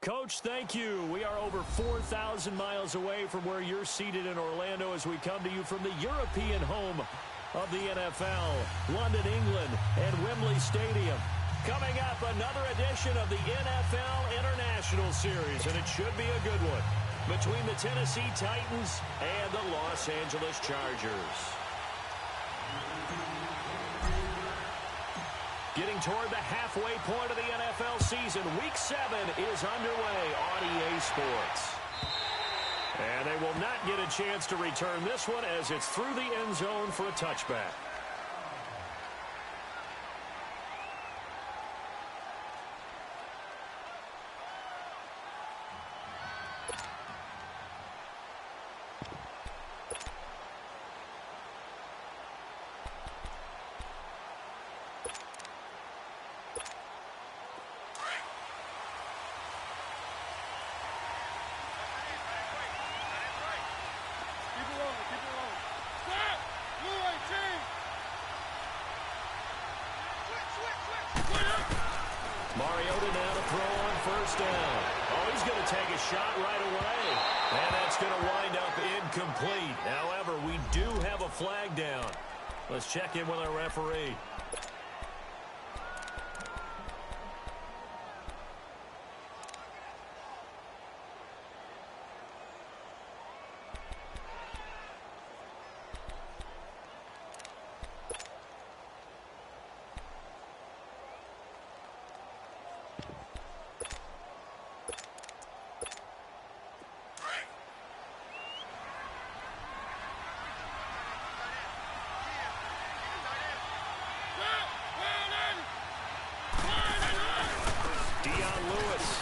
Coach, thank you. We are over 4,000 miles away from where you're seated in Orlando as we come to you from the European home of the NFL, London, England, and Wembley Stadium. Coming up, another edition of the NFL International Series, and it should be a good one, between the Tennessee Titans and the Los Angeles Chargers. Getting toward the halfway point of the NFL season, Week 7 is underway on EA Sports. And they will not get a chance to return this one as it's through the end zone for a touchback. Mariota now to throw on first down. Oh, he's going to take a shot right away. And that's going to wind up incomplete. However, we do have a flag down. Let's check in with our referee.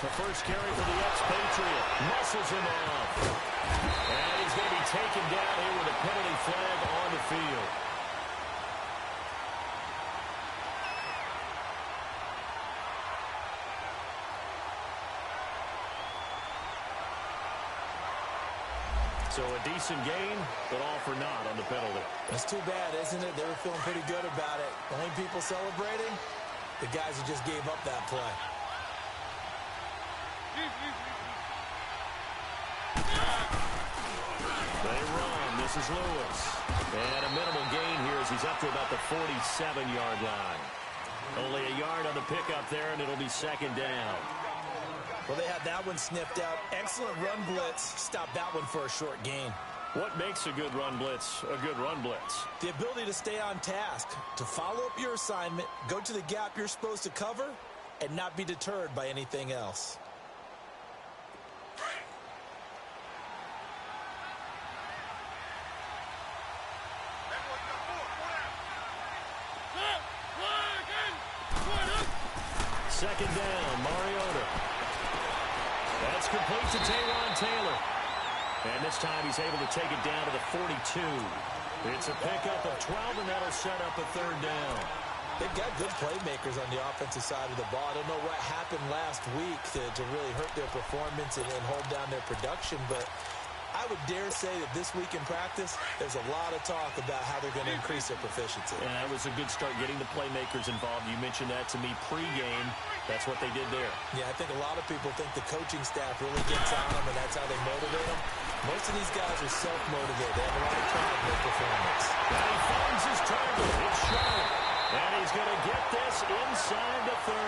The first carry for the expatriate. Muscles him off. And he's going to be taken down here with a penalty flag on the field. So a decent gain, but all for naught on the penalty. That's too bad, isn't it? They were feeling pretty good about it. The only people celebrating, the guys who just gave up that play. They run. This is Lewis. And a minimal gain here as he's up to about the 47-yard line. Only a yard on the pickup there, and it'll be second down. Well, they had that one sniffed out. Excellent run blitz. Stopped that one for a short gain. What makes a good run blitz a good run blitz? The ability to stay on task, to follow up your assignment, go to the gap you're supposed to cover, and not be deterred by anything else. Second down, Mariota. That's complete to Taywan Taylor. And this time he's able to take it down to the 42. It's a pickup of 12, and that'll set up a third down. They've got good playmakers on the offensive side of the ball. I don't know what happened last week to really hurt their performance and hold down their production, but I would dare say that this week in practice, there's a lot of talk about how they're going to increase their proficiency. And that was a good start getting the playmakers involved. You mentioned that to me pregame. That's what they did there. Yeah, I think a lot of people think the coaching staff really gets on them, and that's how they motivate them. Most of these guys are self-motivated. They have a lot of pride in their performance. And he finds his target. It's Sharp. And he's going to get this inside the 30.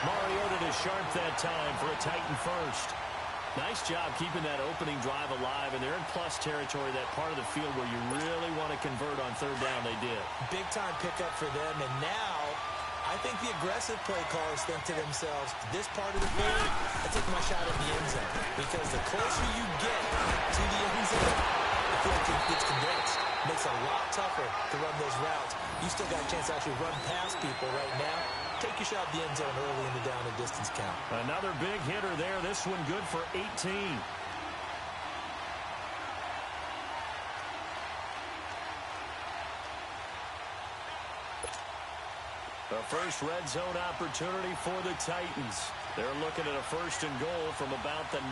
Mariota to Sharp that time for a Titan first. Nice job keeping that opening drive alive, and they're in plus territory, that part of the field where you really want to convert on third down. They did. Big-time pickup for them, and now I think the aggressive play callers think to themselves, this part of the field, I take my shot at the end zone, because the closer you get to the end zone, the field gets condensed. Makes it a lot tougher to run those routes. You still got a chance to actually run past people right now. Take your shot at the end zone early in the down and distance count. Another big hitter there. This one good for 18. The first red zone opportunity for the Titans. They're looking at a first and goal from about the 9.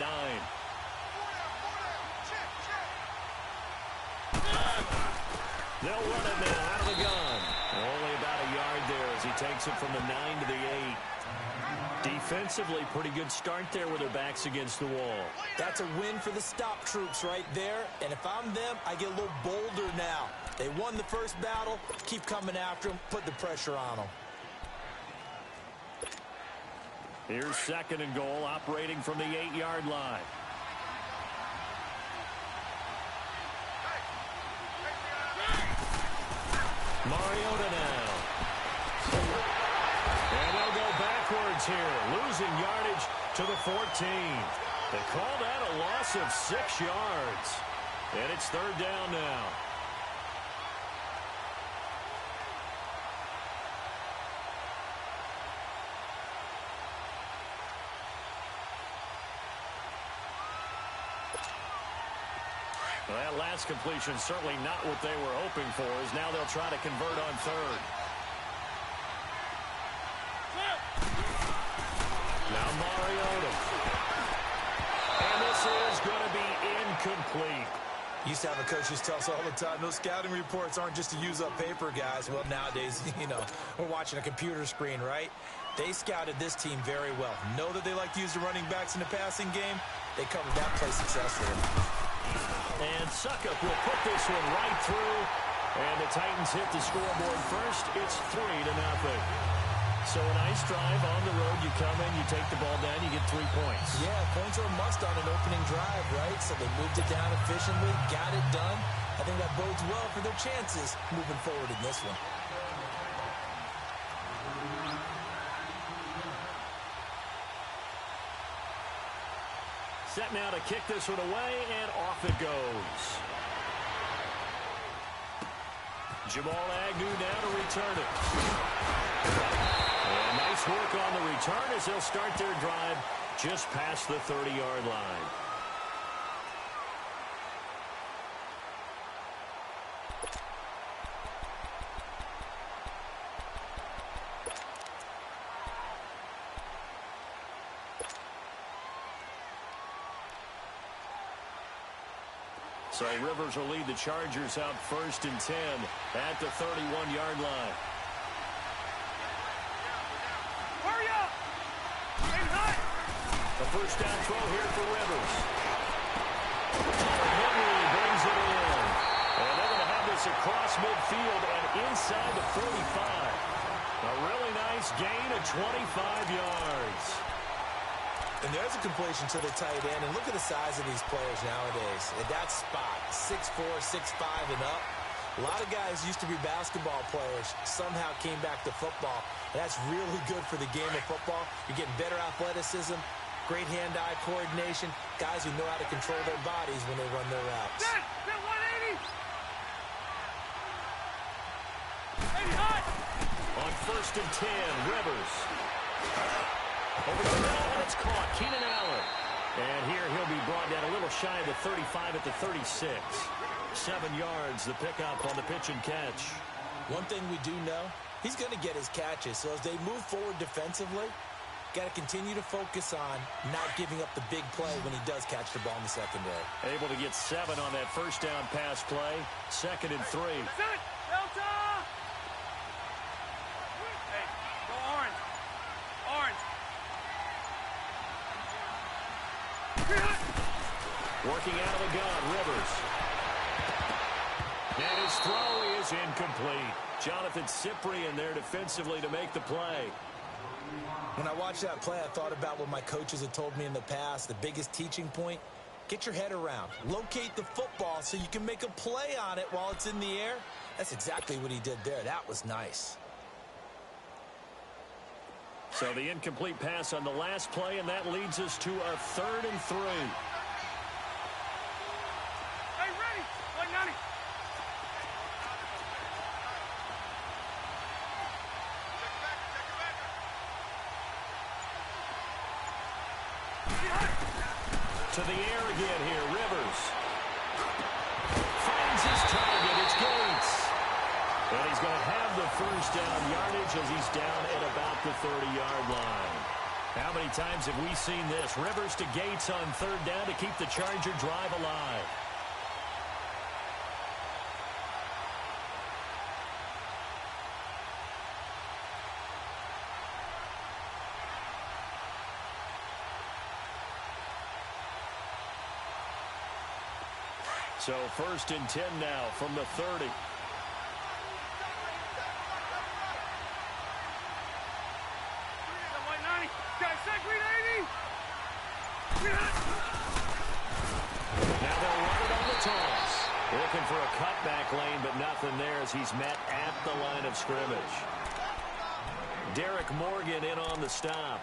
They'll run it now out of the gun. Only about a yard there as he takes it from the 9 to the 8. Defensively, pretty good start there with their backs against the wall. That's a win for the stop troops right there. And if I'm them, I get a little bolder now. They won the first battle. Keep coming after them. Put the pressure on them. Here's 2nd and goal, operating from the 8-yard line. Mariota now. And they'll go backwards here, losing yardage to the 14. They call that a loss of 6 yards. And it's 3rd down now. Well, that last completion certainly not what they were hoping for, as now they'll try to convert on 3rd. Now Mariota. And this is going to be incomplete. Used to have a coach who tells us all the time, those scouting reports aren't just to use up paper, guys. Well, nowadays, we're watching a computer screen, right? They scouted this team very well. Know that they like to use the running backs in the passing game. They covered that play successfully. And Suckup will put this one right through. And the Titans hit the scoreboard first. It's 3-0. So a nice drive on the road. You come in, you take the ball down, you get 3 points. Yeah, points are a must on an opening drive, right? So they moved it down efficiently, got it done. I think that bodes well for their chances moving forward in this one. Set now to kick this one away, and off it goes. Jamal Agnew now to return it. And nice work on the return as they'll start their drive just past the 30-yard line. So Rivers will lead the Chargers out 1st and 10 at the 31-yard line. Hurry up! The first down throw here for Rivers. Henry brings it in. And they're going to have this across midfield and inside the 45. A really nice gain of 25 yards. And there's a completion to the tight end. And look at the size of these players nowadays. At that spot, 6'4", 6'5", and up. A lot of guys used to be basketball players, somehow came back to football. And that's really good for the game of football. You're getting better athleticism, great hand-eye coordination, guys who know how to control their bodies when they run their routes. Set 180! 80 high! On 1st and 10, Rivers. Over the middle, and it's caught. Keenan Allen. And here he'll be brought down a little shy of the 35 at the 36. 7 yards, the pickup on the pitch and catch. One thing we do know, he's going to get his catches. So as they move forward defensively, got to continue to focus on not giving up the big play when he does catch the ball in the secondary. Able to get 7 on that first down pass play. 2nd and 3. Set! Delta! Hey, go orange. Orange. Working out of the gun, Rivers. And his throw is incomplete. Jonathan Cyprien there defensively to make the play. When I watched that play, I thought about what my coaches had told me in the past. The biggest teaching point, get your head around. Locate the football so you can make a play on it while it's in the air. That's exactly what he did there. That was nice. So the incomplete pass on the last play, and that leads us to a 3rd and 3. Hey, ready! 190! To the air again here, Rivers. Finds his target, it's Gates. And he's going to have the first down yardage as he's down at about the 30-yard line. How many times have we seen this? Rivers to Gates on 3rd down to keep the Charger drive alive. So 1st and 10 now from the 30. Now they'll run it on the toss. Looking for a cutback lane, but nothing there as he's met at the line of scrimmage. Derek Morgan in on the stop.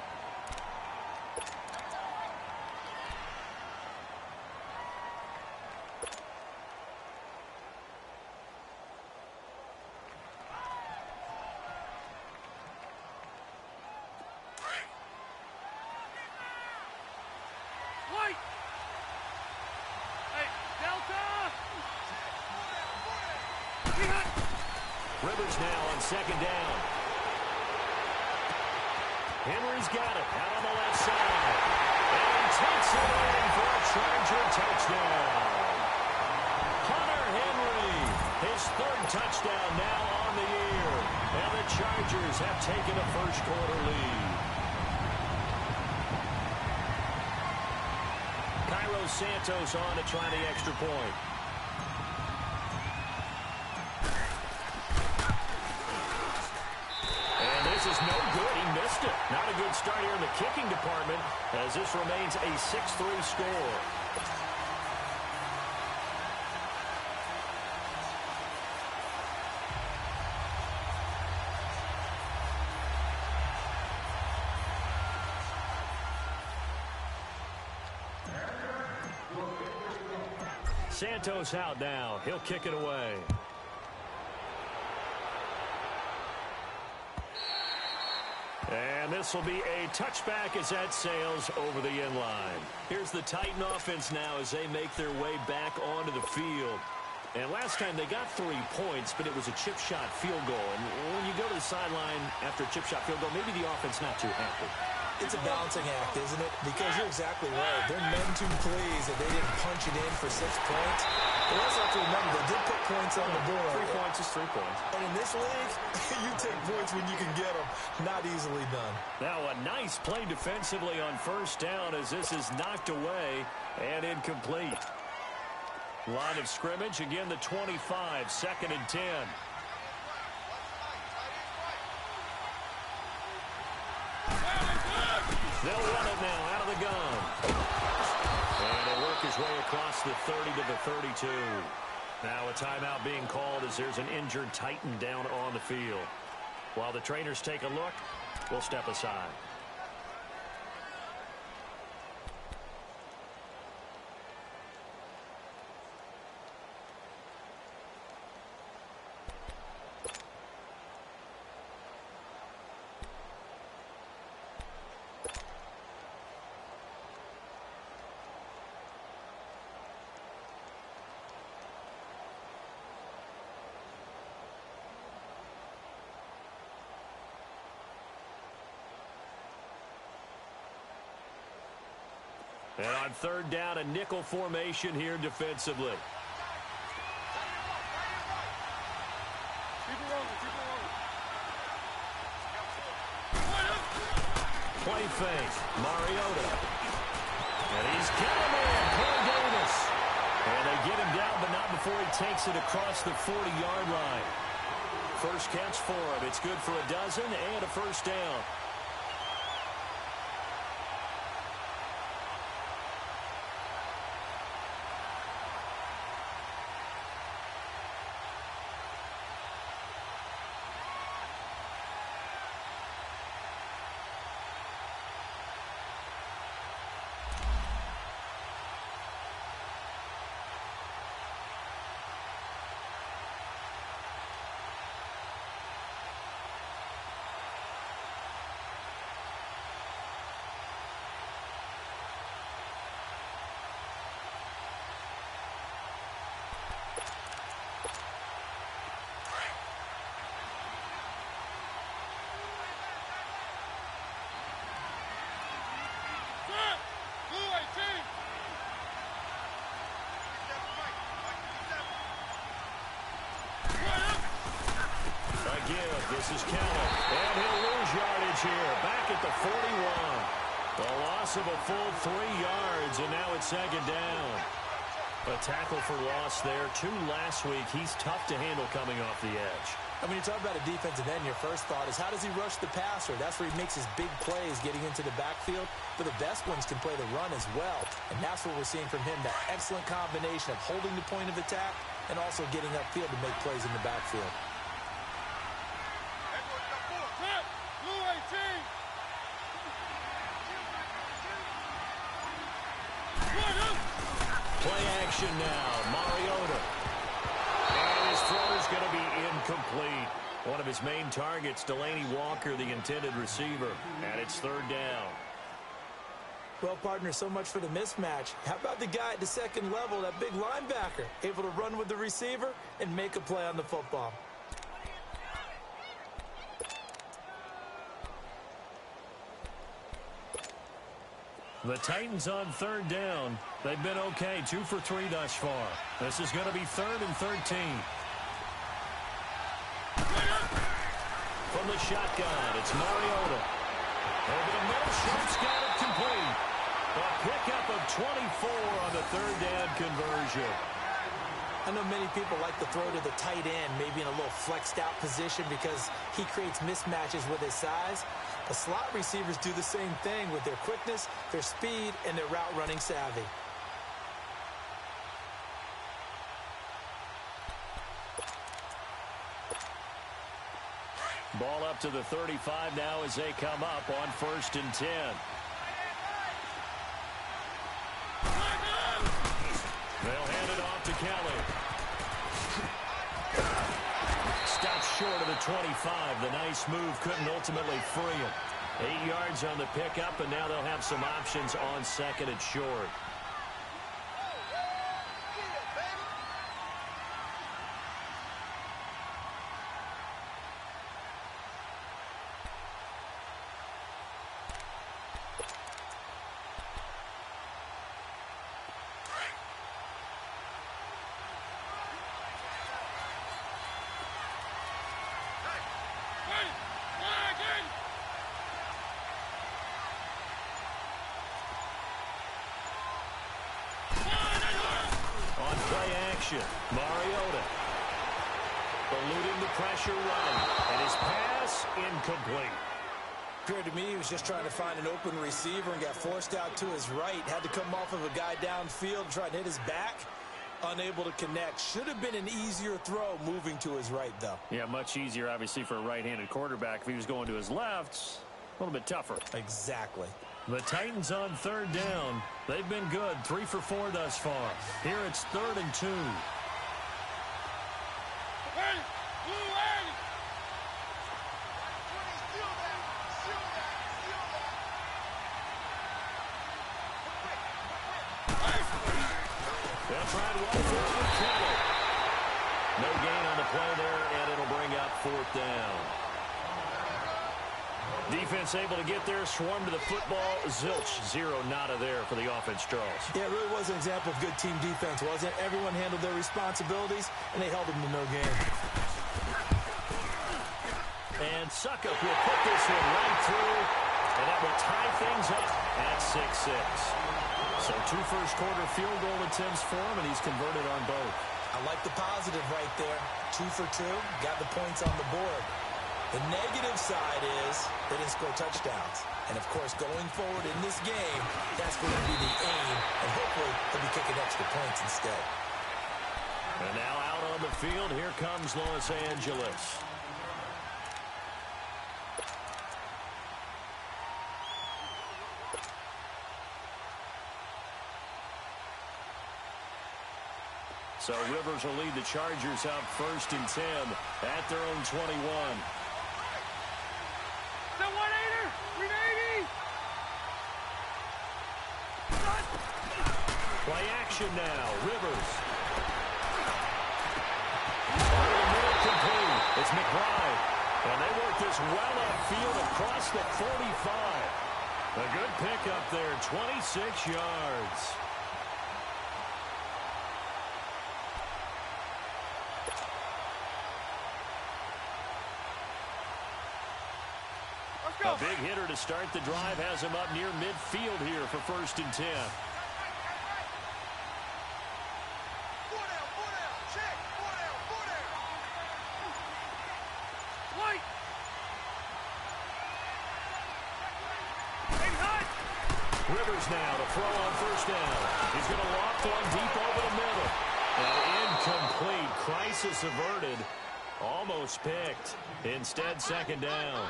Rivers now on 2nd down. Henry's got it out on the left side. And he takes it in for a Charger touchdown. Hunter Henry, his 3rd touchdown now on the year. And the Chargers have taken a first-quarter lead. Cairo Santos on to try the extra point. This is no good. He missed it. Not a good start here in the kicking department as this remains a 6-3 score. Santos out now. He'll kick it away. And this will be a touchback as that sails over the end line. Here's the Titan offense now as they make their way back onto the field. And last time they got 3 points, but it was a chip shot field goal. And when you go to the sideline after a chip shot field goal, maybe the offense not too happy. It's a balancing act, isn't it? Because you're exactly right. They're none too pleased that they didn't punch it in for 6 points. But also have to remember, they did put points on the board. 3 points is 3 points. And in this league, you take points when you can get them. Not easily done. Now a nice play defensively on 1st down as this is knocked away and incomplete. Line of scrimmage, again the 25, 2nd and 10. They'll run it now out of the gun. And they'll work his way across the 30 to the 32. Now a timeout being called as there's an injured Titan down on the field. While the trainers take a look, we'll step aside. And on 3rd down, a nickel formation here defensively. Play fake, Mariota. And he's got him in, Corey Davis. And they get him down, but not before he takes it across the 40-yard line. First catch for him. It's good for a dozen and a 1st down. This is Keller, and he'll lose yardage here, back at the 41. The loss of a full 3 yards, and now it's 2nd down. A tackle for loss there. 2 last week. He's tough to handle coming off the edge. I mean, you talk about a defensive end, your first thought is, how does he rush the passer? That's where he makes his big plays getting into the backfield. But the best ones can play the run as well. And that's what we're seeing from him, that excellent combination of holding the point of attack and also getting upfield to make plays in the backfield. Play action now. Mariota. And his throw is going to be incomplete. One of his main targets, Delaney Walker, the intended receiver. And it's 3rd down. Well, partner, so much for the mismatch. How about the guy at the second level, that big linebacker, able to run with the receiver and make a play on the football? The Titans on 3rd down. They've been okay, 2 for 3 thus far. This is going to be 3rd and 13. From the shotgun, it's Mariota. Over the middle, Schultz got it complete. A pickup of 24 on the 3rd down conversion. I know many people like to throw to the tight end, maybe in a little flexed out position because he creates mismatches with his size. The slot receivers do the same thing with their quickness, their speed, and their route running savvy. Ball up to the 35 now as they come up on 1st and 10. They'll hand it off to Kelly. Stops short of the 25. The nice move couldn't ultimately free him. 8 yards on the pickup, and now they'll have some options on 2nd and short. Mariota eluding the pressure running, and his pass incomplete. Appeared to me he was just trying to find an open receiver and got forced out to his right. Had to come off of a guy downfield and try and hit his back. Unable to connect. Should have been an easier throw moving to his right, though. Yeah, much easier, obviously, for a right-handed quarterback. If he was going to his left, a little bit tougher. Exactly. The Titans on 3rd down. They've been good, 3 for 4 thus far. Here it's 3rd and 2. They'll try to run forward Kelly. No gain on the play there, and it'll bring up 4th down. Defense able to get there, swarm to the football. Zilch, 0 nada there for the offense draws. Yeah, it really was an example of good team defense, wasn't it? Everyone handled their responsibilities, and they held them to no gain. And Suckup will put this one right through, and that will tie things up at 6-6. So 2 first-quarter field goal attempts for him, and he's converted on both. I like the positive right there. 2 for 2, got the points on the board. The negative side is they didn't score touchdowns. And, of course, going forward in this game, that's going to be the aim. And hopefully they'll be kicking extra points instead. And now out on the field, here comes Los Angeles. So Rivers will lead the Chargers out 1st and 10 at their own 21. The 180! 380! Play action now. Rivers. Over the middle, complete. It's McBride. And they work this well upfield across the 45. A good pickup there, 26 yards. A big hitter to start the drive has him up near midfield here for 1st and 10. Rivers now to throw on first down. He's going to loft one deep over the middle. And incomplete. Crisis averted. Almost picked. Instead, second down.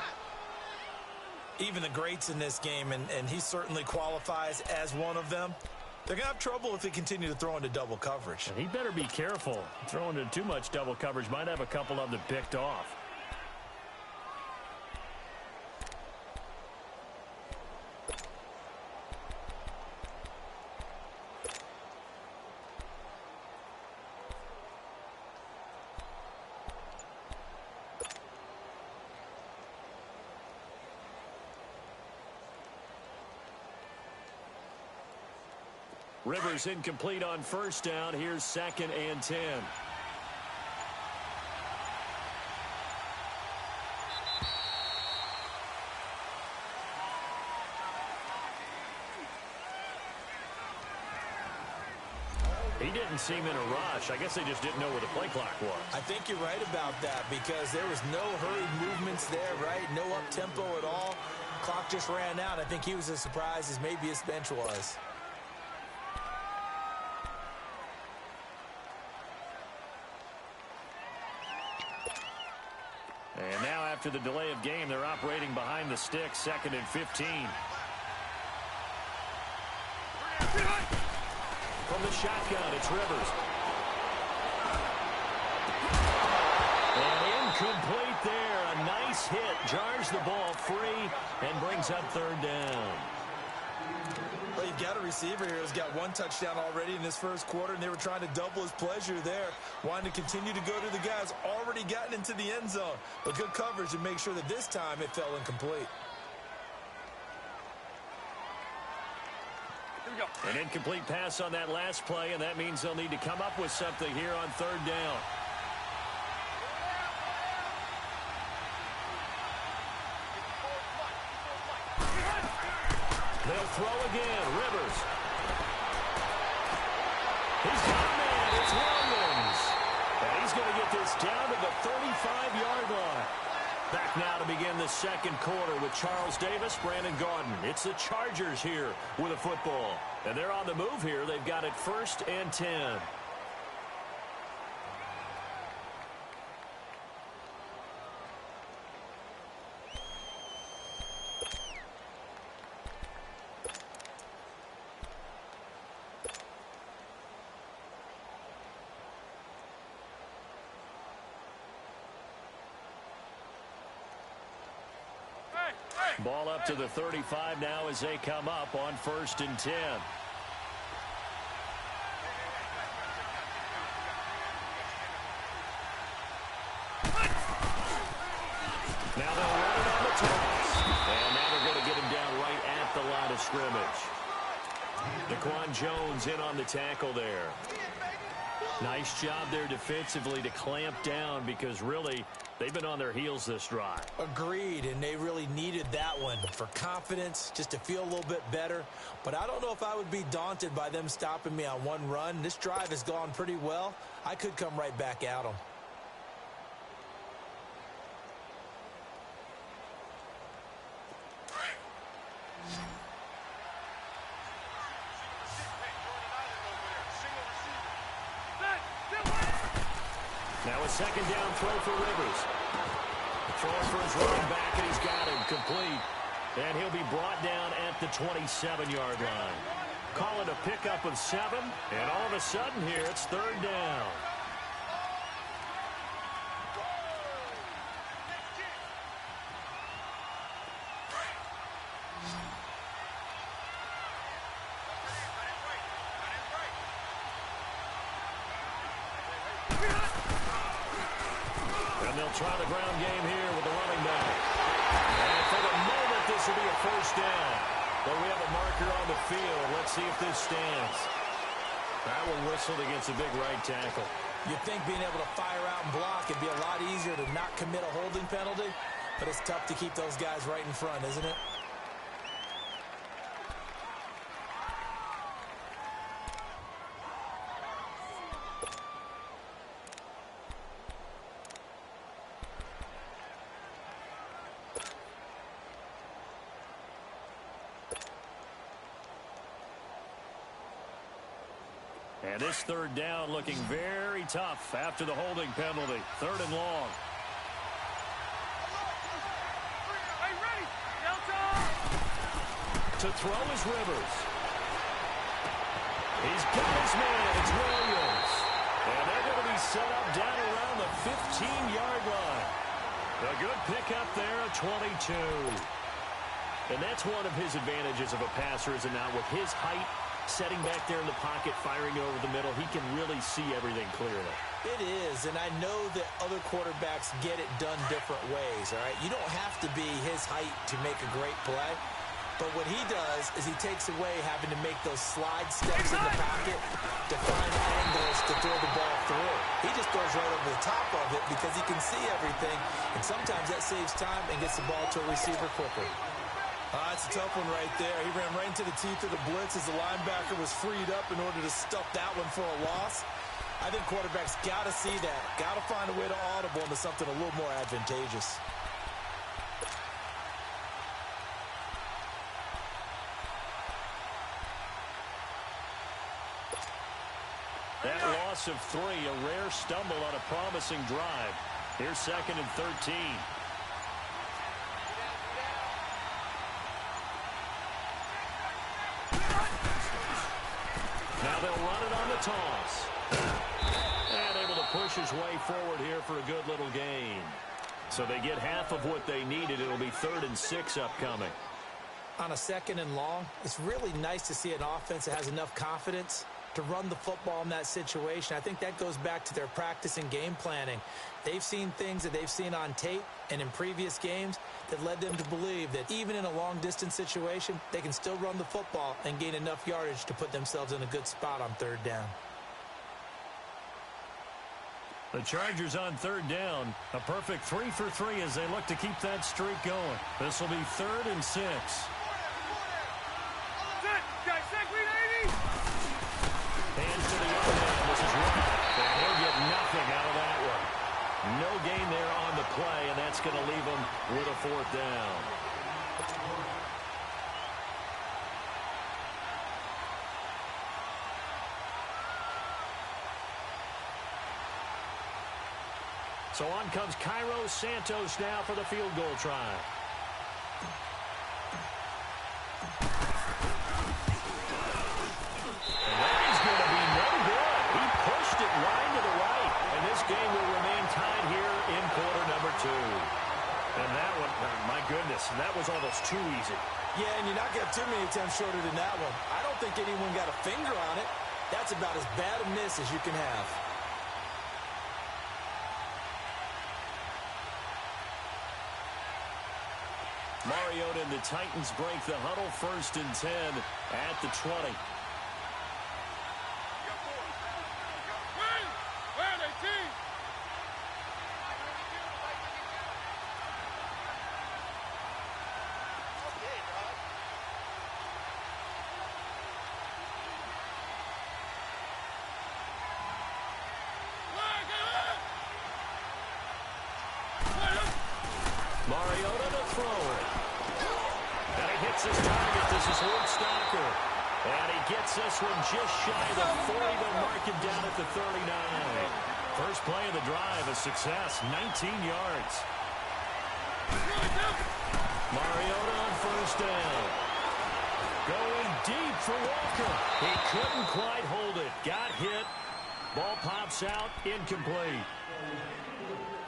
Even the greats in this game, and he certainly qualifies as one of them, they're going to have trouble if they continue to throw into double coverage. And he better be careful. Throwing into too much double coverage might have a couple of them picked off. Rivers incomplete on first down. Here's 2nd and 10. He didn't seem in a rush. I guess they just didn't know where the play clock was. I think you're right about that because there was no hurried movements there, right? No up-tempo at all. Clock just ran out. I think he was as surprised as maybe his bench was. And now after the delay of game, they're operating behind the sticks, 2nd and 15. From the shotgun, it's Rivers. And incomplete there. A nice hit. Jars the ball free and brings up 3rd down. Well, you've got a receiver here who's got 1 touchdown already in this first quarter, and they were trying to double his pleasure there, wanting to continue to go to the guys already gotten into the end zone. But good coverage to make sure that this time it fell incomplete. Here we go. An incomplete pass on that last play, and that means they'll need to come up with something here on 3rd down. They'll throw again. Rivers. He's got a man. It's Williams. And he's going to get this down to the 35-yard line. Back now to begin the second quarter with Charles Davis, Brandon Gaudin. It's the Chargers here with a football. And they're on the move here. They've got it 1st and 10. Ball up to the 35 now as they come up on 1st and 10. Now they'll run it on the toss. And now they're going to get him down right at the line of scrimmage. Daquan Jones in on the tackle there. Nice job there defensively to clamp down because really they've been on their heels this drive. Agreed, and they really needed that one for confidence, just to feel a little bit better. But I don't know if I would be daunted by them stopping me on one run. This drive has gone pretty well. I could come right back at them. Now a 2nd down throw for Rivers. Throwing for his running back, and he's got him complete. And he'll be brought down at the 27-yard line. Call it a pickup of 7, and all of a sudden here it's 3rd down. And they'll try the ground game here with the running back. And for the moment, this will be a 1st down. But we have a marker on the field. Let's see if this stands. That one whistled against a big right tackle. You'd think being able to fire out and block would be a lot easier to not commit a holding penalty, but it's tough to keep those guys right in front, isn't it? And this third down looking very tough after the holding penalty. 3rd and long. Hey, ready. Delta. To throw is Rivers. He's got his man. It's Williams. And they're going to be set up down around the 15-yard line. A good pickup there, a 22. And that's one of his advantages of a passer, is it not? With his height, setting back there in the pocket, firing over the middle, he can really see everything clearly. It is, and I know that other quarterbacks get it done different ways, all right? You don't have to be his height to make a great play. But what he does is he takes away having to make those slide steps in the pocket to find angles to throw the ball through. He just throws right over the top of it because he can see everything, and sometimes that saves time and gets the ball to a receiver quicker. It's a tough one right there. He ran right into the teeth of the blitz as the linebacker was freed up in order to stuff that one for a loss. I think quarterbacks got to see that. Got to find a way to audible into something a little more advantageous. That loss of 3, a rare stumble on a promising drive. Here's 2nd and 13. Now they'll run it on the toss. And able to push his way forward here for a good little gain. So they get half of what they needed. It'll be 3rd and 6 upcoming. On a 2nd and long, it's really nice to see an offense that has enough confidence to run the football in that situation. I think that goes back to their practice and game planning. They've seen things that they've seen on tape and in previous games that led them to believe that even in a long-distance situation, they can still run the football and gain enough yardage to put themselves in a good spot on 3rd down. The Chargers on 3rd down. A perfect 3 for 3 as they look to keep that streak going. This will be 3rd and 6. Hands to the other man. This is right. And he'll get nothing out of that one. No gain there on the play, and that's going to leave him with a 4th down. So on comes Cairo Santos now for the field goal try. Goodness, that was almost too easy. Yeah, and you're not getting too many attempts shorter than that one. I don't think anyone got a finger on it. That's about as bad a miss as you can have. Mariota and the Titans break the huddle. 1st and 10 at the 20. Mariota to throw it. And he hits his target. This is Luke Stocker. And he gets this one just shy of the 40. They'll mark him down at the 39. First play of the drive, a success, 19 yards. Mariota on 1st down. Going deep for Walker. He couldn't quite hold it. Got hit. Ball pops out, incomplete.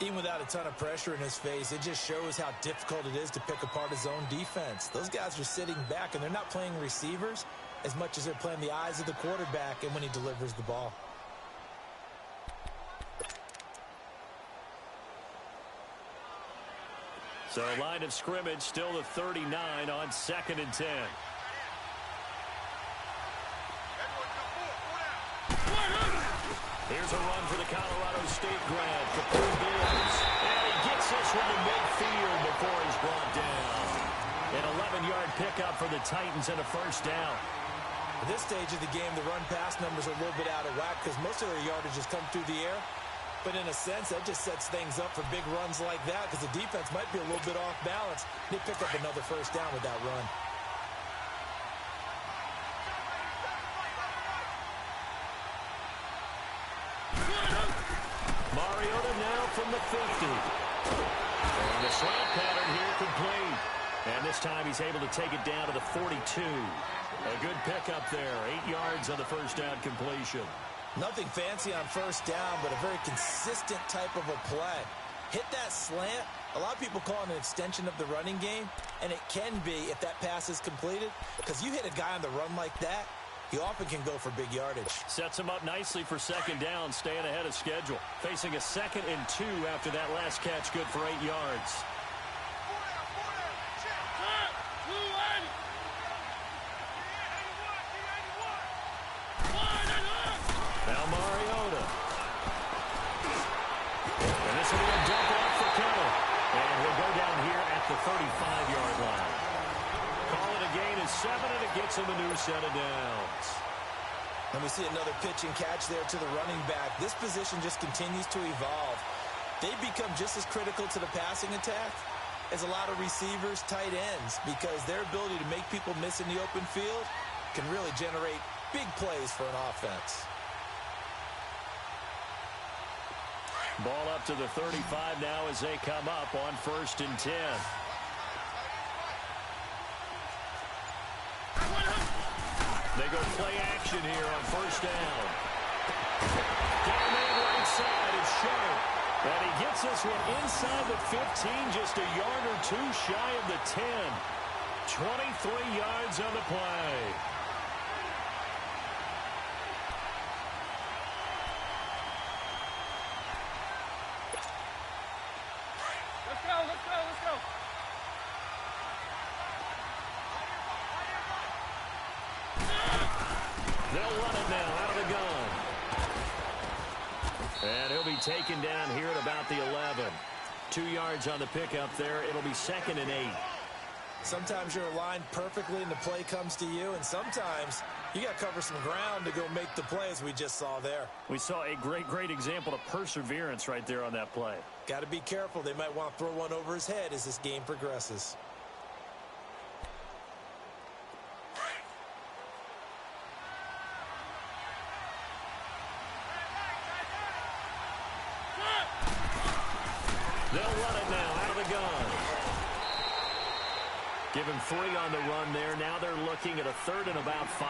Even without a ton of pressure in his face, it just shows how difficult it is to pick apart his own defense. Those guys are sitting back, and they're not playing receivers as much as they're playing the eyes of the quarterback and when he delivers the ball. So line of scrimmage still the 39 on 2nd and 10. Here's a run for the Colorado State grad. And he gets this one to midfield before he's brought down. An 11-yard pickup for the Titans and a 1st down. At this stage of the game, the run-pass numbers are a little bit out of whack because most of their yardage has come through the air. But in a sense, that just sets things up for big runs like that because the defense might be a little bit off balance. They pick up another 1st down with that run. from the 50. And the slant pattern here complete. And this time he's able to take it down to the 42. A good pickup there. 8 yards on the first down completion. Nothing fancy on first down, but a very consistent type of a play. Hit that slant. A lot of people call it an extension of the running game, and it can be if that pass is completed, because you hit a guy on the run like that, he often can go for big yardage. Sets him up nicely for second down, staying ahead of schedule. Facing a 2nd and 2 after that last catch, good for 8 yards. Now Mariota. And this will be a dump off for Kettle. And he'll go down here at the 35-yard line. Call it a gain of 7, and it gets him a new set of downs. And we see another pitch and catch there to the running back. This position just continues to evolve. They become just as critical to the passing attack as a lot of receivers, tight ends, because their ability to make people miss in the open field can really generate big plays for an offense. Ball up to the 35 now as they come up on 1st and 10. They go play action here on 1st down. Down the right side, it's Sharp. And he gets this one inside the 15, just a yard or 2 shy of the 10. 23 yards on the play. Let's go. They'll run it now out of the gun. And he'll be taken down here at about the 11. 2 yards on the pickup there. It'll be 2nd and 8. Sometimes you're aligned perfectly and the play comes to you, and sometimes you got to cover some ground to go make the play, as we just saw there. We saw a great example of perseverance right there on that play. Got to be careful. They might want to throw one over his head as this game progresses. They'll run it now out of the gun. Give him 3 on the run there. Now they're looking at a 3rd and about 5.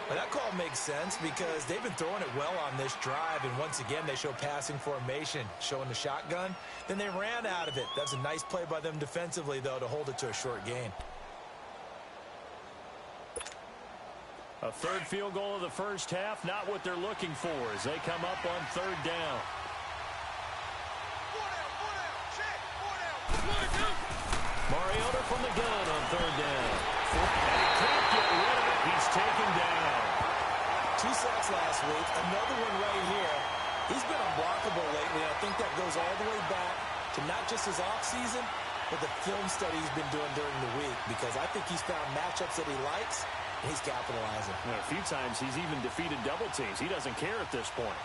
Well, that call makes sense because they've been throwing it well on this drive, and once again they show passing formation, showing the shotgun. Then they ran out of it. That's a nice play by them defensively, though, to hold it to a short gain. A 3rd field goal of the first half, not what they're looking for as they come up on 3rd down. Mariota from the gun on 3rd down. And he can't get rid of it. He's taken down. 2 sacks last week. Another one right here. He's been unblockable lately. I think that goes all the way back to not just his offseason, but the film study he's been doing during the week, because I think he's found matchups that he likes, and he's capitalizing. Well, a few times he's even defeated double teams. He doesn't care at this point.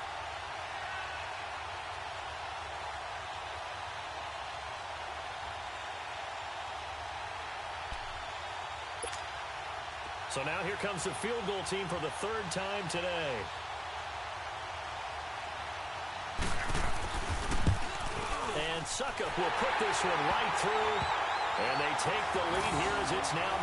So now here comes the field goal team for the 3rd time today. And Suckup will put this one right through. And they take the lead here as it's now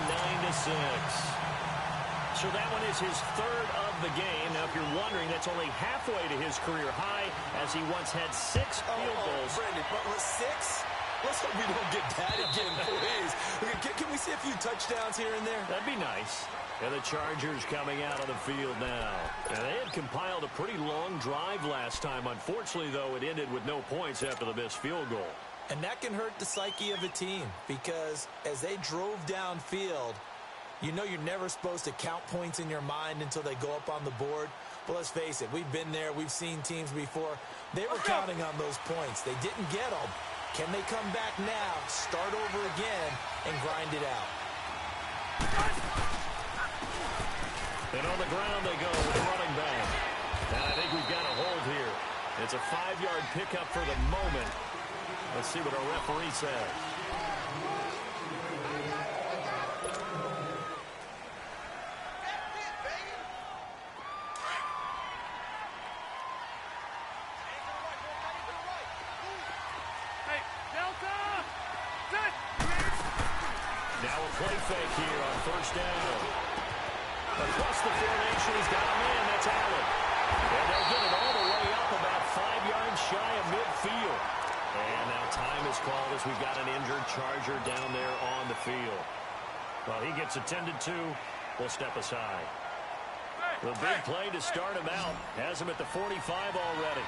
9-6. So that one is his 3rd of the game. Now, if you're wondering, that's only halfway to his career high, as he once had 6 field goals. Brandon, but with 6? Let's hope we don't get that again, please. Can we see a few touchdowns here and there? That'd be nice. And the Chargers coming out on the field now. And they had compiled a pretty long drive last time. Unfortunately, though, it ended with no points after the missed field goal. And that can hurt the psyche of a team, because as they drove downfield, you know you're never supposed to count points in your mind until they go up on the board. But let's face it, we've been there. We've seen teams before. They were counting on those points. They didn't get them. Can they come back now, start over again, and grind it out? And on the ground they go with the running back. And I think we've got a hold here. It's a 5-yard pickup for the moment. Let's see what our referee says. Now a play fake here on first down. Across the formation, he's got a man. That's Allen. And they'll get it all the way up about 5 yards shy of midfield. And now time is called as we've got an injured Charger down there on the field. Well, he gets attended to. We'll step aside. The big play to start him out has him at the 45 already.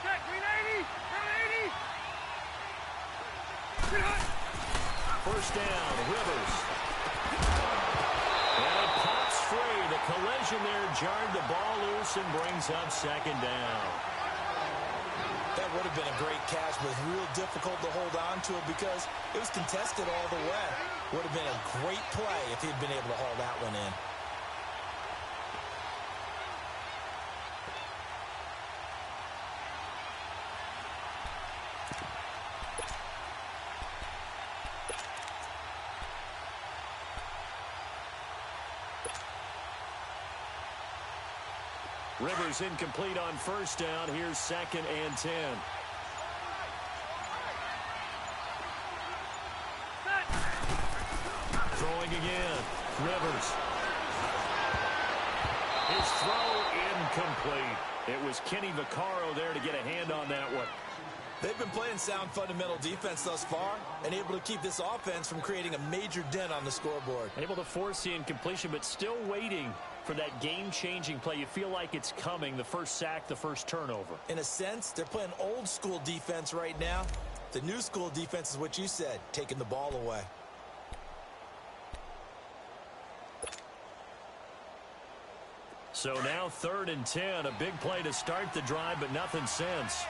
Check, green 80, green 80. First down, Rivers. And it pops free. The collision there jarred the ball loose and brings up second down. That would have been a great catch, but real difficult to hold on to it because it was contested all the way. Would have been a great play if he'd been able to haul that one in. Rivers incomplete on first down. Here's 2nd and 10. Throwing again. Rivers. His throw incomplete. It was Kenny Vaccaro there to get a hand on that one. They've been playing sound fundamental defense thus far and able to keep this offense from creating a major dent on the scoreboard. Able to force the incompletion, but still waiting for that game-changing play. You feel like it's coming, the first sack, the first turnover. In a sense, they're playing old-school defense right now. The new school defense is what you said, taking the ball away. So now 3rd and 10, a big play to start the drive, but nothing since.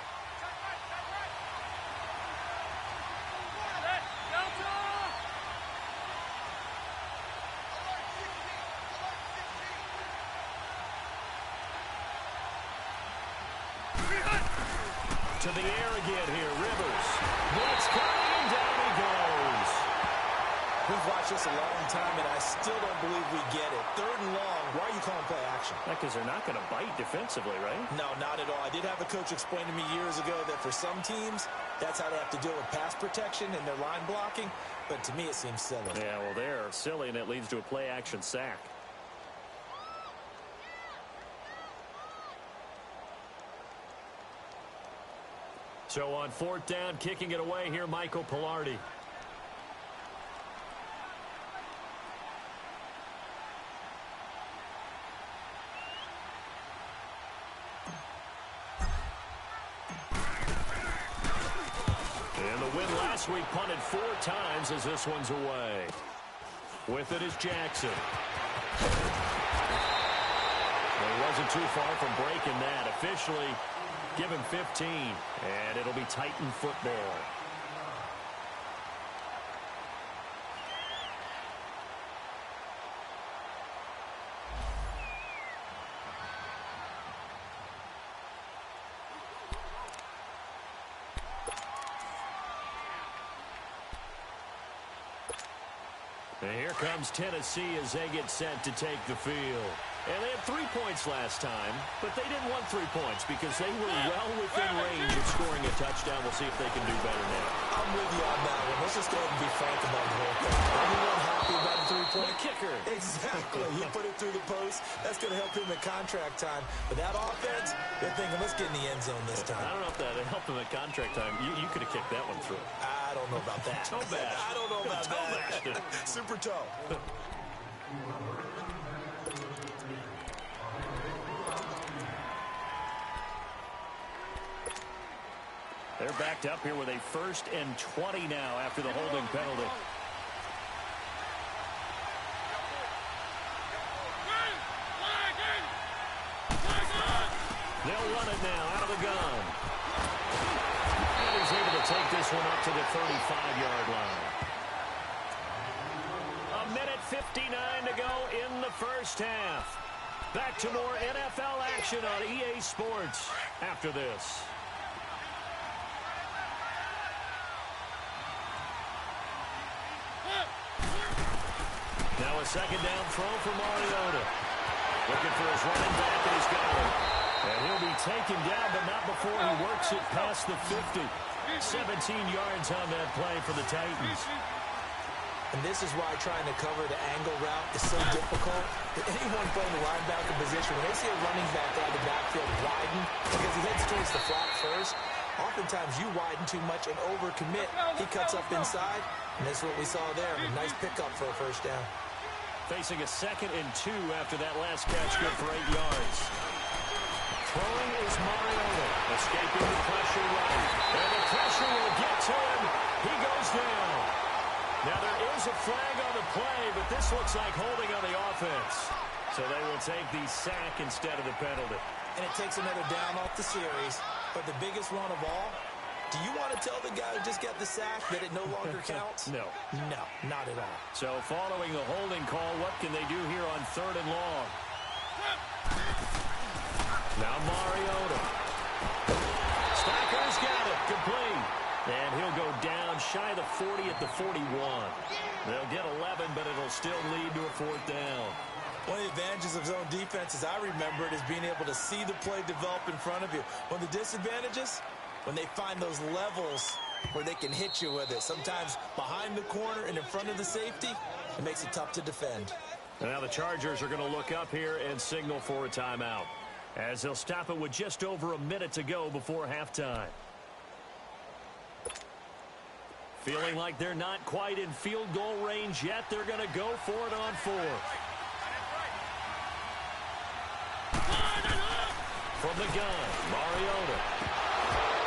To the air again here, Rivers. Blitz coming, and down he goes. We've watched this a long time, and I still don't believe we get it. 3rd and long, why are you calling play action? Because they're not going to bite defensively, right? No, not at all. I did have a coach explain to me years ago that for some teams, that's how they have to deal with pass protection and their line blocking. But to me, it seems silly. Yeah, well, they're silly, and it leads to a play-action sack. So on 4th down, kicking it away here, Michael Pilardi. And the win last week punted 4 times as this one's away. With it is Jackson. Well, he wasn't too far from breaking that. Officially, give him 15, and it'll be Titan football. And here comes Tennessee as they get set to take the field. And they had 3 points last time, but they didn't want 3 points because they were well within range of scoring a touchdown. We'll see if they can do better now. I'm with you on that one. Let's just go ahead and be frank about the whole thing. Anyone happy about the 3-point kicker? Exactly. He put it through the post. That's going to help him in contract time. But that offense, they're thinking, let's get in the end zone this time. I don't know if that helped him at contract time. You could have kicked that one through. I don't know about that. Toe bash. I don't know about toe that. bashed. Super toe. They're backed up here with a 1st and 20 now after the holding penalty. They'll run it now out of the gun. And he's able to take this one up to the 35-yard line. 1:59 to go in the first half. Back to more NFL action on EA Sports after this. Now a 2nd down throw for Mariota. Looking for his running back, and he's got it. And he'll be taken down, but not before he works it past the 50. 17 yards on that play for the Titans. And this is why trying to cover the angle route is so difficult. Anyone playing the linebacker position, when they see a running back out of the backfield widen because he heads towards the flat first, oftentimes you widen too much and overcommit. He cuts up inside, and that's what we saw there. A nice pickup for a first down. Facing a 2nd and 2 after that last catch, good for 8 yards. Throwing is Mariota, escaping the pressure right. And the pressure will get to him. He goes down. Now there is a flag on the play, but this looks like holding on the offense. So they will take the sack instead of the penalty. And it takes another down off the series. But the biggest one of all, do you want to tell the guy who just got the sack that it no longer counts? No. No, not at all. So following the holding call, what can they do here on 3rd and long? Now Mariota. Stacker's got it. Complete. And he'll go down shy of the 40 at the 41. They'll get 11, but it'll still lead to a 4th down. One of the advantages of zone defense, as I remember it, is being able to see the play develop in front of you. One of the disadvantages, when they find those levels where they can hit you with it. Sometimes behind the corner and in front of the safety, it makes it tough to defend. And now the Chargers are going to look up here and signal for a timeout, as they'll stop it with just over a minute to go before halftime. Feeling like they're not quite in field goal range yet, they're going to go for it on 4th. From the gun, Mariota.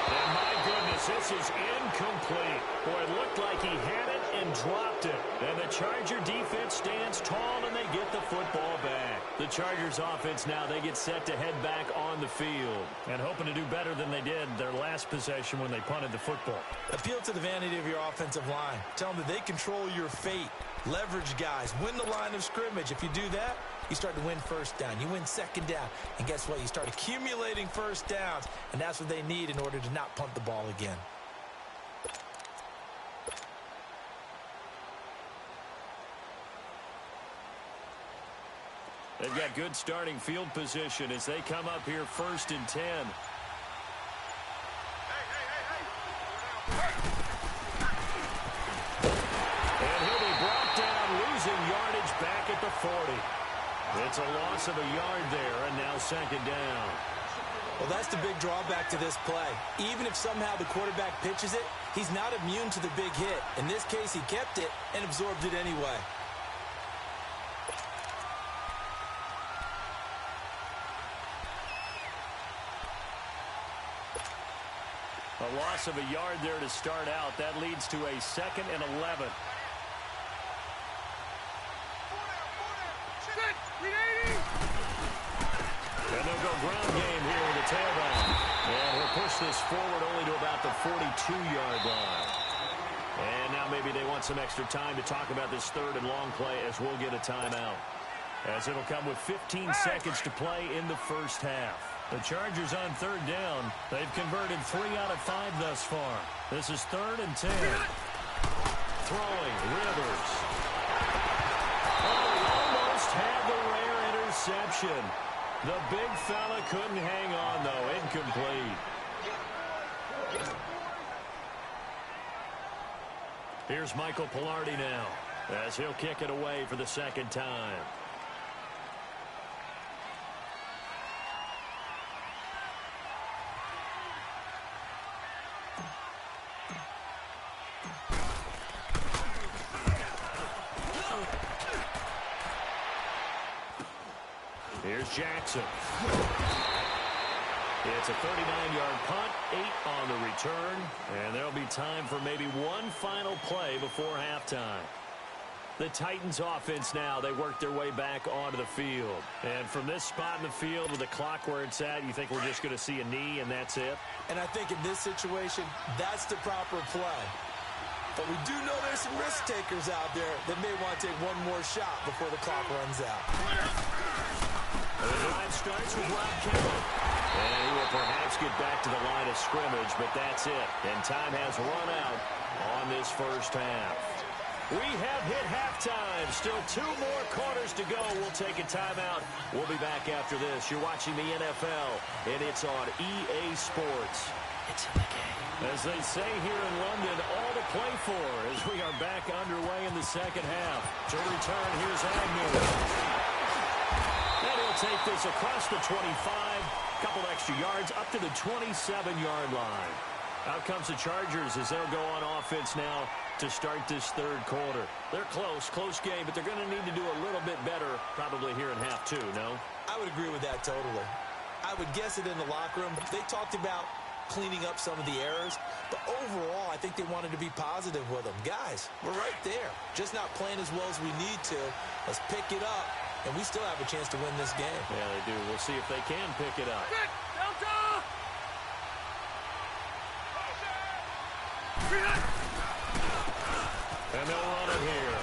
And my goodness, this is incomplete. Boy, it looked like he had it and dropped it. And the Charger defense stands tall and they get the football back. The Chargers offense now, they get set to head back on the field and hoping to do better than they did their last possession when they punted the football. Appeal to the vanity of your offensive line. Tell them that they control your fate. Leverage guys. Win the line of scrimmage. If you do that, you start to win 1st down. You win 2nd down. And guess what? You start accumulating 1st downs. And that's what they need in order to not punt the ball again. They've got good starting field position as they come up here 1st and 10. And he'll be brought down, losing yardage back at the 40. It's a loss of a yard there, and now 2nd down. Well, that's the big drawback to this play. Even if somehow the quarterback pitches it, he's not immune to the big hit. In this case, he kept it and absorbed it anyway. A loss of a yard there to start out. That leads to a 2nd and 11. And they'll go ground game here with the tailback. And he'll push this forward only to about the 42-yard line. And now maybe they want some extra time to talk about this 3rd and long play as we'll get a timeout. As it'll come with 15 seconds to play in the 1st half. The Chargers on 3rd down. They've converted 3 out of 5 thus far. This is 3rd and 10. Throwing, Rivers. Oh, he almost had the rare interception. The big fella couldn't hang on, though. Incomplete. Here's Michael Pilardi now, as he'll kick it away for the 2nd time. Here's Jackson. It's a 39-yard punt, 8 on the return, and there'll be time for maybe one final play before halftime. The Titans offense now, they work their way back onto the field. And from this spot in the field with the clock where it's at, you think we're just going to see a knee and that's it? And I think in this situation, that's the proper play. But we do know there's some risk takers out there that may want to take one more shot before the clock runs out. The drive starts with Rob Kendall. And he will perhaps get back to the line of scrimmage, but that's it. And time has run out on this 1st half. We have hit halftime. Still 2 more quarters to go. We'll take a timeout. We'll be back after this. You're watching the NFL, and it's on EA Sports. It's in the game. As they say here in London, all to play for as we are back underway in the second half. To return, here's Agnew. And he'll take this across the 25. Couple extra yards up to the 27-yard line. Out comes the Chargers as they'll go on offense now to start this third quarter. They're close game, but they're going to need to do a little bit better probably here in half 2, no? I would agree with that totally. I would guess it in the locker room. They talked about cleaning up some of the errors, but overall, I think they wanted to be positive with them. Guys, we're right there. Just not playing as well as we need to. Let's pick it up, and we still have a chance to win this game. Yeah, they do. We'll see if they can pick it up. Delta! And they'll run it here.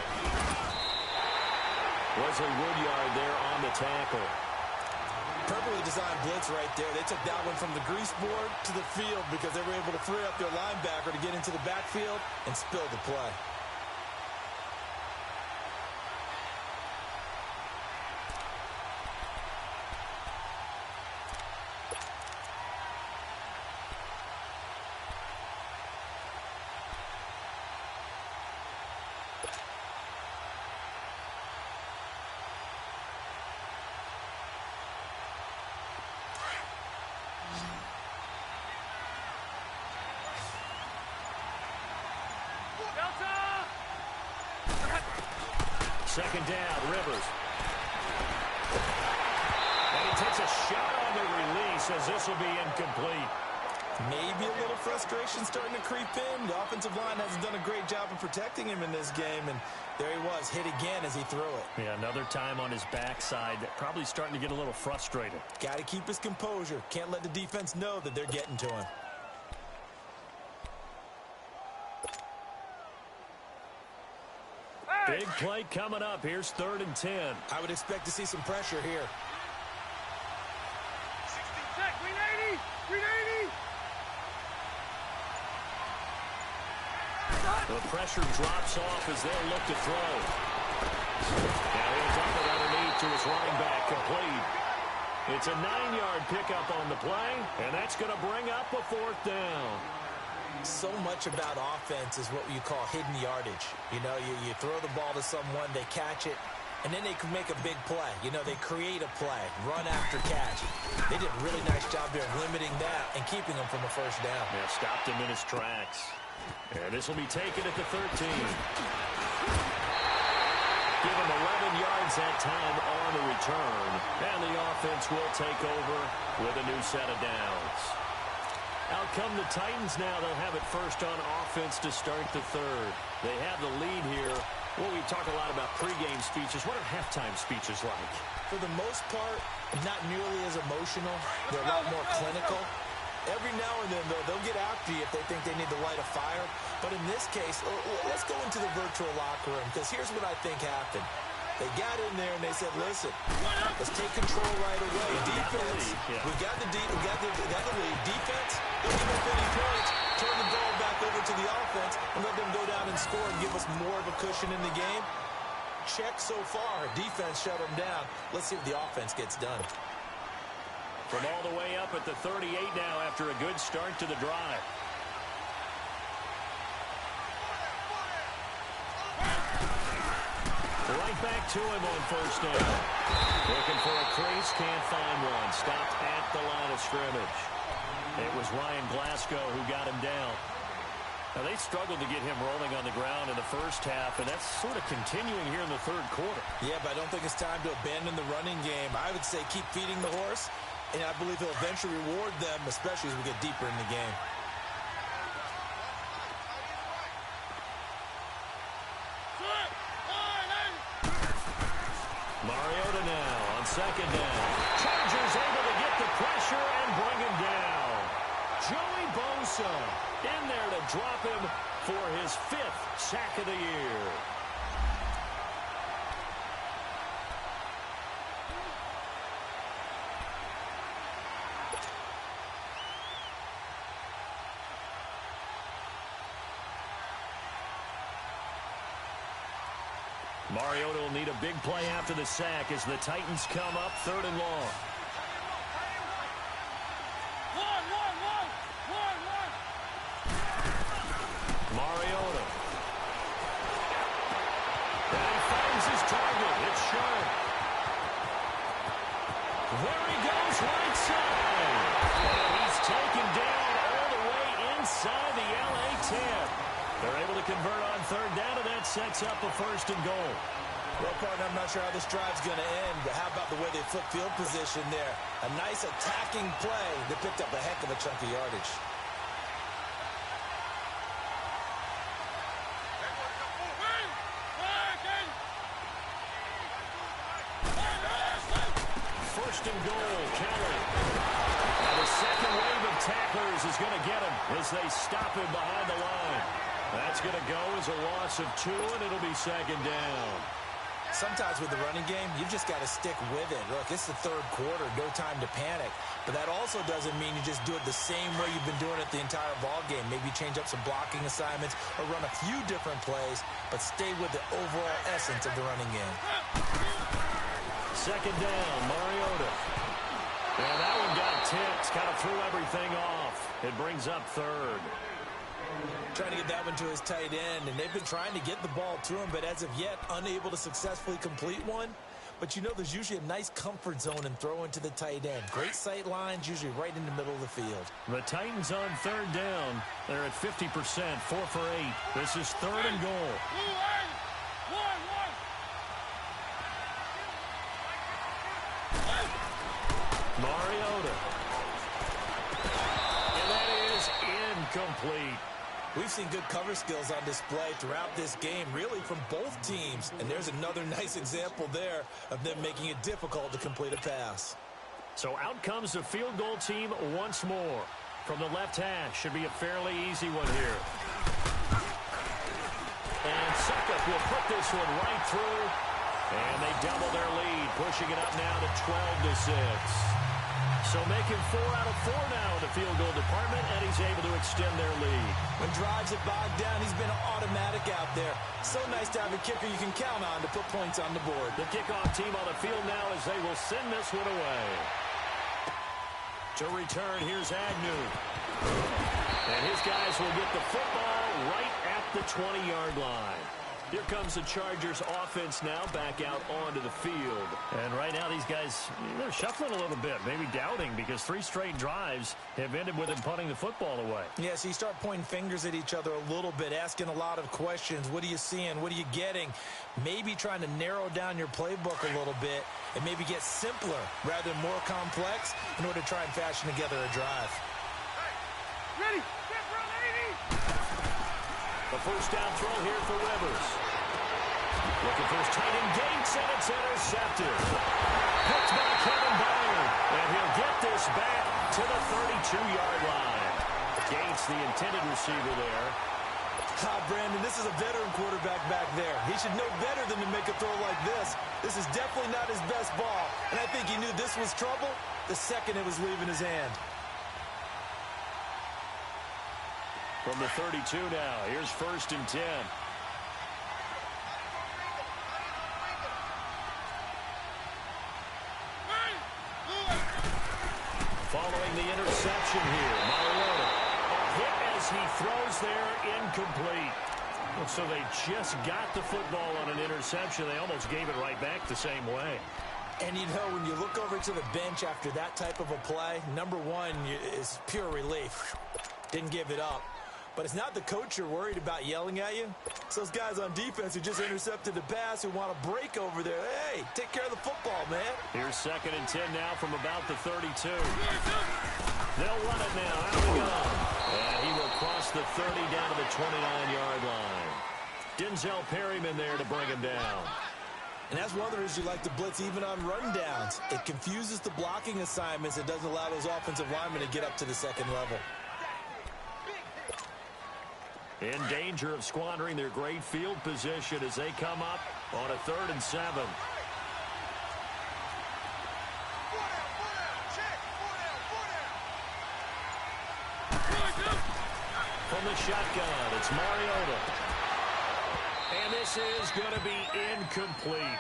Wesley Woodyard there on the tackle. Perfectly designed blitz right there. They took that one from the grease board to the field because they were able to free up their linebacker to get into the backfield and spill the play. Second down, Rivers. And he takes a shot on the release as this will be incomplete. Maybe a little frustration starting to creep in. The offensive line hasn't done a great job of protecting him in this game, and there he was, hit again as he threw it. Yeah, another time on his backside, probably starting to get a little frustrated. Got to keep his composure. Can't let the defense know that they're getting to him. Big play coming up. Here's 3rd and 10. I would expect to see some pressure here. 60 check, green 80! Green 80! The pressure drops off as they'll look to throw. Now he'll dump it underneath to his running back, complete. It's a 9-yard pickup on the play, and that's going to bring up a 4th down. So much about offense is what you call hidden yardage. You know, you throw the ball to someone, they catch it, and then they can make a big play. You know, they create a play, run after catch. They did a really nice job there of limiting that and keeping them from a 1st down. Yeah, stopped him in his tracks. And this will be taken at the 13. Give him 11 yards that time on the return. And the offense will take over with a new set of downs. Out come the Titans now. They'll have it first on offense to start the 3rd. They have the lead here. Well, we talk a lot about pregame speeches. What are halftime speeches like? For the most part, not nearly as emotional. They're a lot more clinical. Every now and then, though, they'll get after you if they think they need to light a fire. But in this case, let's go into the virtual locker room, because here's what I think happened. They got in there and they said, listen, let's take control right away. Defense, we got the lead. Defense, don't give up any points. Turn the ball back over to the offense and let them go down and score and give us more of a cushion in the game. Check so far. Defense shut them down. Let's see if the offense gets done. From all the way up at the 38 now after a good start to the drive. Right back to him on 1st down. Looking for a crease, can't find one. Stopped at the line of scrimmage. It was Ryan Glasgow who got him down. Now, they struggled to get him rolling on the ground in the 1st half, and that's sort of continuing here in the 3rd quarter. Yeah, but I don't think it's time to abandon the running game. I would say keep feeding the horse, and I believe he'll eventually reward them, especially as we get deeper in the game. Mariota now on 2nd down. Chargers able to get the pressure and bring him down. Joey Bosa in there to drop him for his 5th sack of the year. Mariota will need a big play after the sack as the Titans come up 3rd and long. Mariota. And he finds his target. It's sharp. There he goes, right side. And he's taken down all the way inside the LA 10. They're able to convert on 3rd down, and that sets up a 1st and goal. Well, partner, I'm not sure how this drive's going to end, but how about the way they flip field position there? A nice attacking play that picked up a heck of a chunk of yardage. First and goal, Kelly. And the second wave of tacklers is going to get him as they stop him behind the line. That's going to go as a loss of 2, and it'll be 2nd down. Sometimes with the running game, you've just got to stick with it. Look, it's the 3rd quarter, no time to panic. But that also doesn't mean you just do it the same way you've been doing it the entire ball game. Maybe change up some blocking assignments or run a few different plays, but stay with the overall essence of the running game. 2nd down, Mariota. And that one got tipped, kind of threw everything off. It brings up 3rd. Trying to get that one to his tight end, and they've been trying to get the ball to him, but as of yet, unable to successfully complete one. But you know there's usually a nice comfort zone in throwing to the tight end. Great sight lines, usually right in the middle of the field. The Titans on 3rd down. They're at 50%, 4 for 8. This is 3rd and goal. Mariota. And that is incomplete. We've seen good cover skills on display throughout this game, really from both teams. And there's another nice example there of them making it difficult to complete a pass. So out comes the field goal team once more. From the left hash, should be a fairly easy one here. And Suckup will put this one right through. And they double their lead, pushing it up now to 12-6. So making 4 out of 4 now in the field goal department, and he's able to extend their lead. When drives are bogged down, he's been automatic out there. So nice to have a kicker you can count on to put points on the board. The kickoff team on the field now as they will send this one away. To return, here's Agnew. And his guys will get the football right at the 20-yard line. Here comes the Chargers offense now back out onto the field. And right now these guys, they're shuffling a little bit, maybe doubting, because 3 straight drives have ended with them punting the football away. Yeah, so you start pointing fingers at each other a little bit, asking a lot of questions. What are you seeing? What are you getting? Maybe trying to narrow down your playbook a little bit and maybe get simpler rather than more complex in order to try and fashion together a drive. Ready? The first down throw here for Rivers. Looking for his tight end Gates, and it's intercepted. Picked by Kevin Byard, and he'll get this back to the 32-yard line. Gates, the intended receiver there. Brandon, this is a veteran quarterback back there. He should know better than to make a throw like this. This is definitely not his best ball, and I think he knew this was trouble the second it was leaving his hand. From the 32 now, here's 1st and 10. Following the interception here, Mariota. A hit as he throws there, incomplete. So they just got the football on an interception. They almost gave it right back the same way. And you know, when you look over to the bench after that type of a play, number one is pure relief. Didn't give it up. But it's not the coach you're worried about yelling at you. It's those guys on defense who just intercepted the pass who want to break over there. Hey, take care of the football, man. Here's 2nd and 10 now from about the 32. They'll run it now. Out we go. And he will cross the 30 down to the 29-yard line. Denzel Perryman there to bring him down. And that's one of the reasons you like to blitz even on rundowns. It confuses the blocking assignments. It doesn't allow those offensive linemen to get up to the second level. In danger of squandering their great field position as they come up on a 3rd and 7. From the shotgun, it's Mariota. And this is going to be incomplete.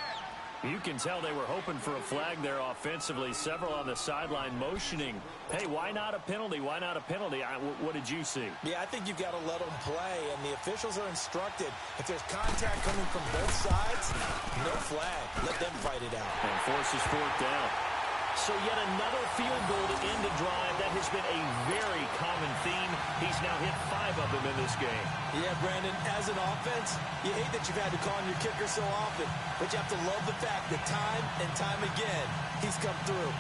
You can tell they were hoping for a flag there offensively. Several on the sideline motioning. Hey, why not a penalty? Why not a penalty? What did you see? Yeah, I think you've got to let them play, and the officials are instructed. If there's contact coming from both sides, no flag. Let them fight it out. And forces fourth down. So yet another field goal to end a drive. That has been a very common theme. He's now hit 5 of them in this game. Yeah, Brandon, as an offense, you hate that you've had to call on your kicker so often, but you have to love the fact that time and time again, he's come through.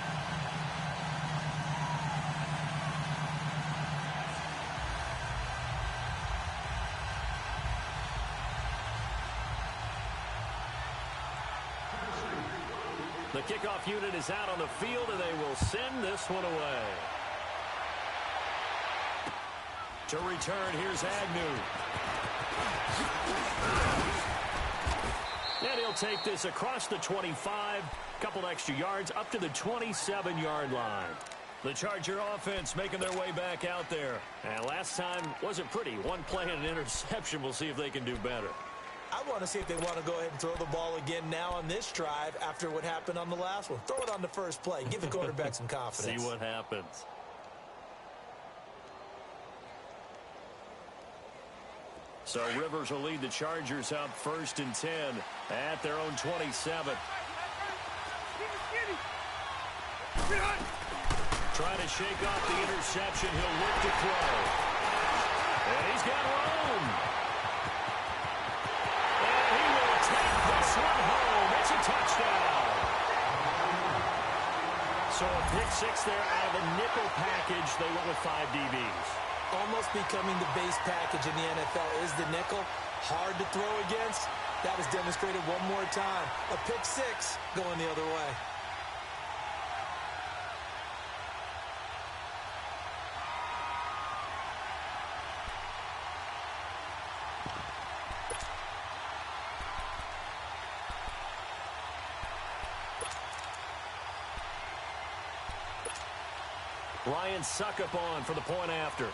The kickoff unit is out on the field, and they will send this one away. To return, here's Agnew. And he'll take this across the 25, couple extra yards, up to the 27-yard line. The Charger offense making their way back out there. And last time wasn't pretty. One play and an interception. We'll see if they can do better. I want to see if they want to go ahead and throw the ball again now on this drive after what happened on the last one. Throw it on the first play. Give the quarterback some confidence. See what happens. So Rivers will lead the Chargers up 1st and 10 at their own 27. Trying to shake off the interception. He'll look to throw. And he's got room. And he will take this one home. It's a touchdown. So a pick 6 there out of the nickel package. They went with 5 DBs. Almost becoming the base package in the NFL is the nickel. Hard to throw against. That was demonstrated one more time. A pick 6 going the other way. Ryan Suckup on for the point after.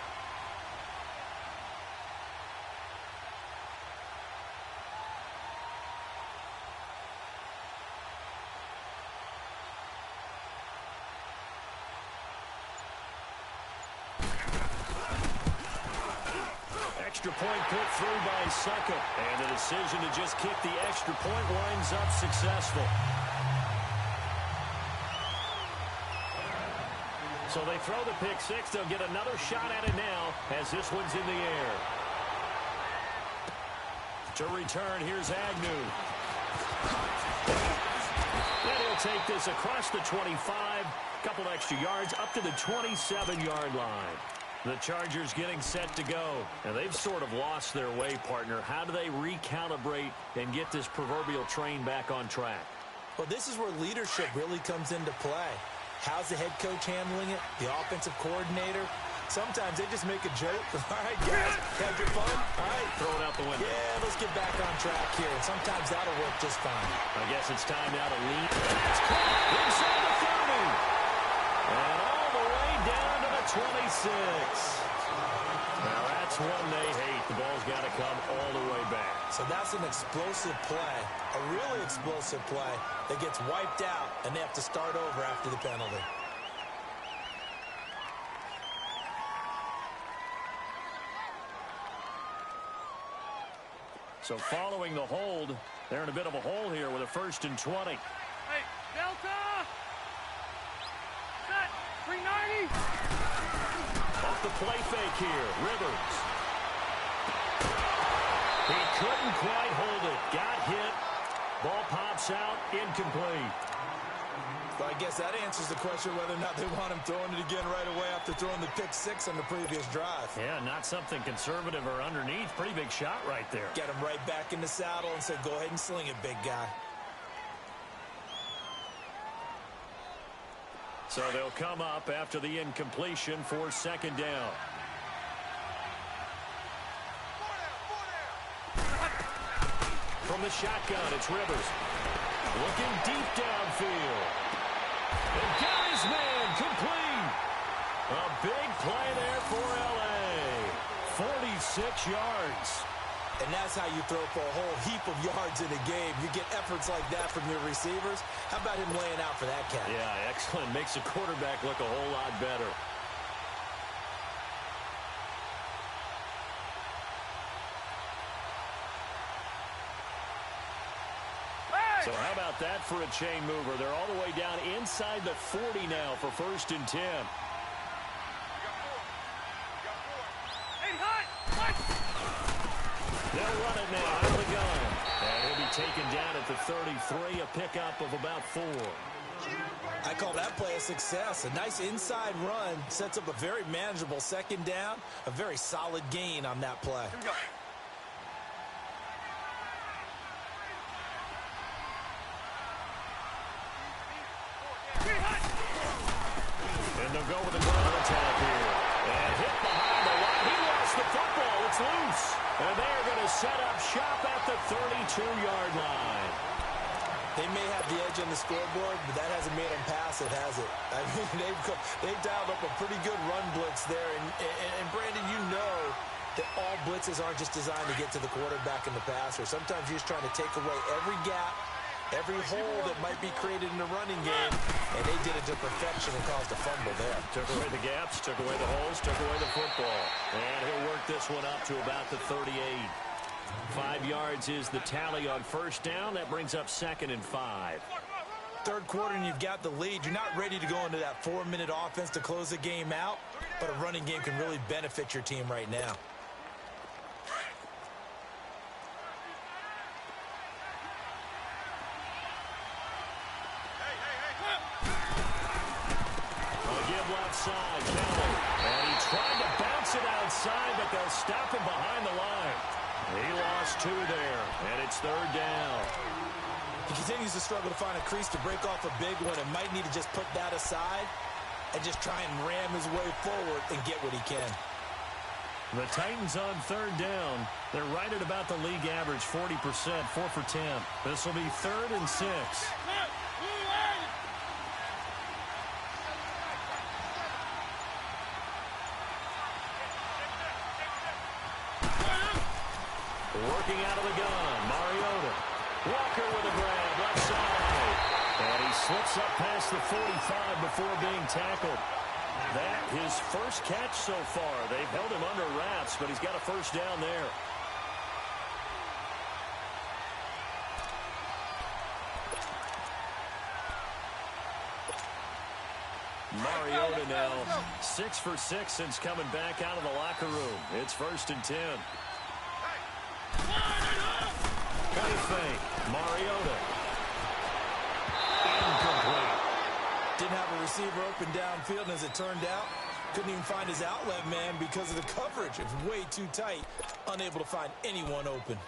Extra point put through by Suckup. And the decision to just kick the extra point winds up successful. So they throw the pick 6. They'll get another shot at it now as this one's in the air. To return, here's Agnew. And he'll take this across the 25. Couple extra yards up to the 27-yard line. The Chargers getting set to go. And they've sort of lost their way, partner. How do they recalibrate and get this proverbial train back on track? Well, this is where leadership really comes into play. How's the head coach handling it? The offensive coordinator? Sometimes they just make a joke. All right, guys, have your fun. All right. Throw it out the window. Yeah, let's get back on track here. And sometimes that'll work just fine. I guess it's time now to lead. That's caught inside the 30. And all the way down to the 26. Now that's one they hate. The ball's got to come all the way back. So that's an explosive play, a really explosive play that gets wiped out, and they have to start over after the penalty. So following the hold, they're in a bit of a hole here with a 1st and 20. Hey, Delta! Set, 390! Off the play fake here, Rivers. He couldn't quite hold it. Got hit. Ball pops out, incomplete. So I guess that answers the question whether or not they want him throwing it again right away after throwing the pick 6 on the previous drive. Yeah, not something conservative or underneath. Pretty big shot right there. Get him right back in the saddle and said, go ahead and sling it, big guy. So they'll come up after the incompletion for 2nd down. From the shotgun, it's Rivers. Looking deep downfield. And got his man complete. A big play there for L.A. 46 yards. And that's how you throw for a whole heap of yards in a game. You get efforts like that from your receivers. How about him laying out for that catch? Yeah, excellent. Makes the quarterback look a whole lot better. So how about that for a chain mover? They're all the way down inside the 40 now for 1st and 10. They'll run it now out of the gun. And he'll be taken down at the 33, a pickup of about 4. I call that play a success. A nice inside run sets up a very manageable 2nd down. A very solid gain on that play. Here we go. And they'll go with a ground attack here. And hit behind the line. He lost the football. It's loose. And they're going to set up shop at the 32-yard line. They may have the edge on the scoreboard, but that hasn't made them pass it, has it? I mean, they've dialed up a pretty good run blitz there. And Brandon, you know that all blitzes aren't just designed to get to the quarterback and the passer. Sometimes you're just trying to take away every gap, every hole that might be created in the running game, and they did it to perfection and caused a fumble there. Took away the gaps, took away the holes, took away the football. And he'll work this one up to about the 38. 5 yards is the tally on 1st down. That brings up 2nd and 5. 3rd quarter and you've got the lead. You're not ready to go into that 4-minute offense to close the game out, but a running game can really benefit your team right now. Left side, Kelly. And he tried to bounce it outside, but they'll stop him behind the line. He lost 2 there, and it's 3rd down. He continues to struggle to find a crease to break off a big one and might need to just put that aside and just try and ram his way forward and get what he can. The Titans on 3rd down. They're right at about the league average, 40%, 4 for 10. This will be 3rd and 6. Working out of the gun, Mariota. Walker with a grab, left side. And he slips up past the 45 before being tackled. That his first catch so far. They've held him under wraps, but he's got a 1st down there. Mariota now 6 for 6 since coming back out of the locker room. It's 1st and 10. Play fake. Mariota. Incomplete. Didn't have a receiver open downfield, and as it turned out, couldn't even find his outlet man because of the coverage. It's way too tight. Unable to find anyone open.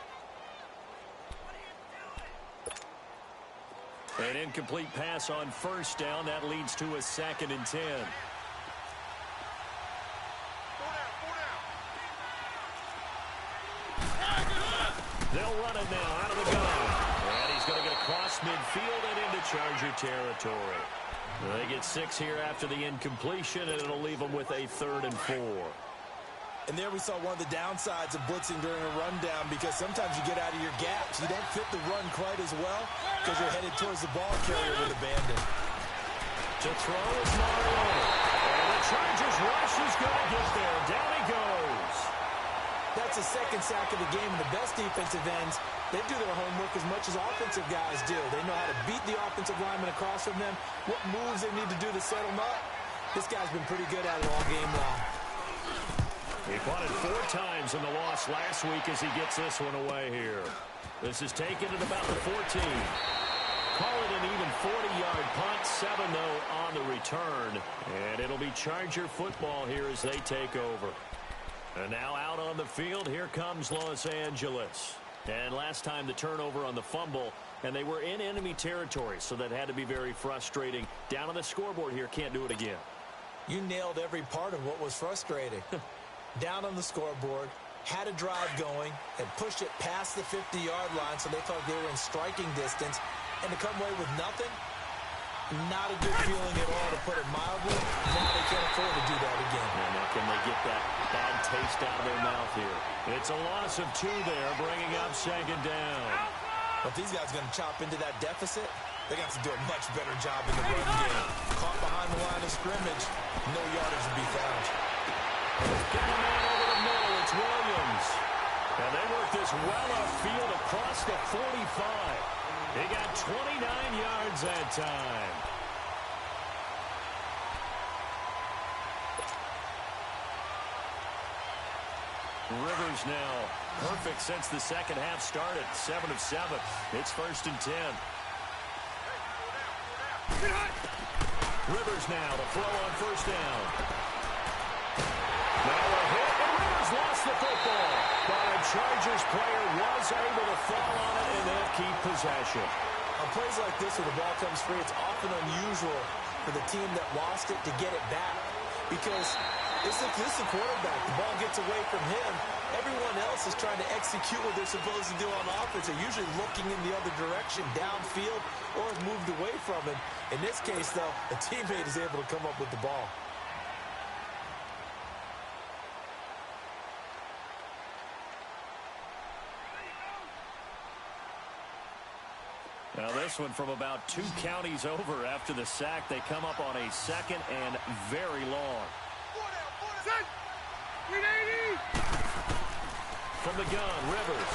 An incomplete pass on 1st down. That leads to a 2nd and 10. They'll run it now out of the gun. And he's going to get across midfield and into Charger territory. They get 6 here after the incompletion, and it'll leave them with a 3rd and 4. And there we saw one of the downsides of blitzing during a rundown, because sometimes you get out of your gaps. You don't fit the run quite as well because you're headed towards the ball carrier with abandon. To throw is Mariota. And the Chargers rush is going to get there. Down he goes. That's the 2nd sack of the game, and the best defensive ends, they do their homework as much as offensive guys do. They know how to beat the offensive lineman across from them, what moves they need to do to set them up. This guy's been pretty good at it all game long. He punted 4 times in the loss last week as he gets this one away here. This is taken at about the 14. Call it an even 40-yard punt, 7-0 on the return. And it'll be Charger football here as they take over. And now out on the field, here comes Los Angeles. And last time the turnover on the fumble, and they were in enemy territory, so that had to be very frustrating. Down on the scoreboard here, can't do it again. You nailed every part of what was frustrating. Down on the scoreboard, had a drive going, and pushed it past the 50-yard line, so they felt they were in striking distance, and to come away with nothing, not a good feeling at all, to put it mildly. Now they can't afford to do that again. And that can they get that bad taste out of their mouth here. It's a loss of 2 there, bringing up second down. But if these guys are going to chop into that deficit, they got to do a much better job in the run game. Caught behind the line of scrimmage, no yardage to be found. Got a man over the middle. It's Williams. And they work this well upfield across the 45. He got 29 yards that time. Rivers now perfect since the second half started. 7 of 7. It's 1st and 10. Rivers now to throw on 1st down. Now a hit, and Rivers lost the football. But a Chargers player was able to fall on it, and they'll keep possession. On plays like this where the ball comes free, it's often unusual for the team that lost it to get it back. Because this is a quarterback. The ball gets away from him. Everyone else is trying to execute what they're supposed to do on offense. They're usually looking in the other direction, downfield, or have moved away from him. In this case, though, a teammate is able to come up with the ball. Now this one from about 2 counties over after the sack. They come up on a 2nd and very long. Set. 380. From the gun, Rivers.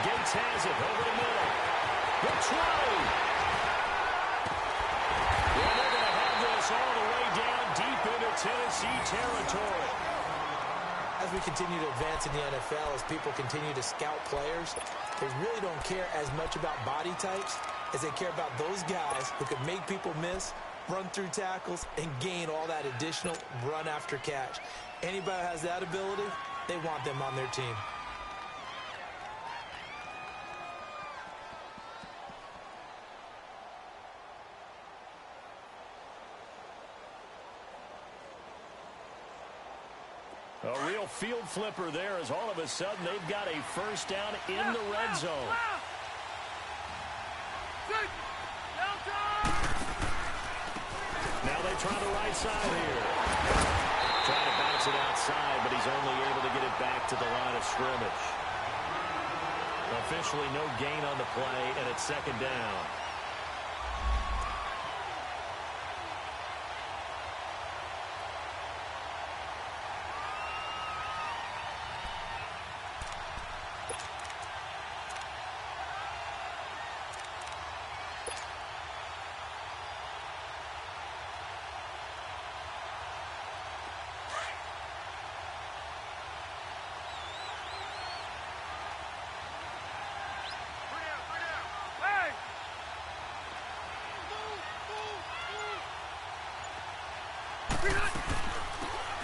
Gates has it over the middle. The 20. Well, they're going to have this all the way down deep into Tennessee territory. As we continue to advance in the NFL, as people continue to scout players, they really don't care as much about body types as they care about those guys who can make people miss, run through tackles, and gain all that additional run after catch. Anybody who has that ability, they want them on their team. A real field flipper there as all of a sudden they've got a 1st down in the red zone. Now they try the right side here. Trying to bounce it outside, but he's only able to get it back to the line of scrimmage. Officially no gain on the play, and it's 2nd down.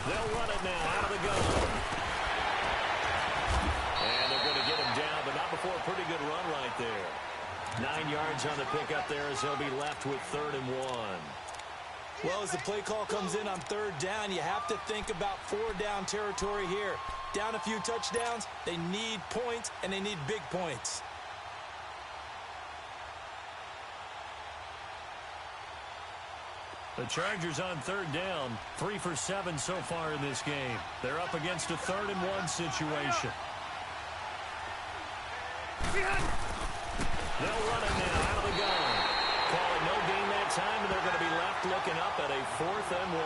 They'll run it now out of the gun. And they're going to get him down, but not before a pretty good run right there. 9 yards on the pickup there as they'll be left with 3rd and 1. Well, as the play call comes in on 3rd down, you have to think about 4-down territory here. Down a few touchdowns, they need points, and they need big points. The Chargers on 3rd down, 3 for 7 so far in this game. They're up against a 3rd and 1 situation. They'll run it now out of the gun. Calling no gain that time, and they're going to be left looking up at a 4th and 1.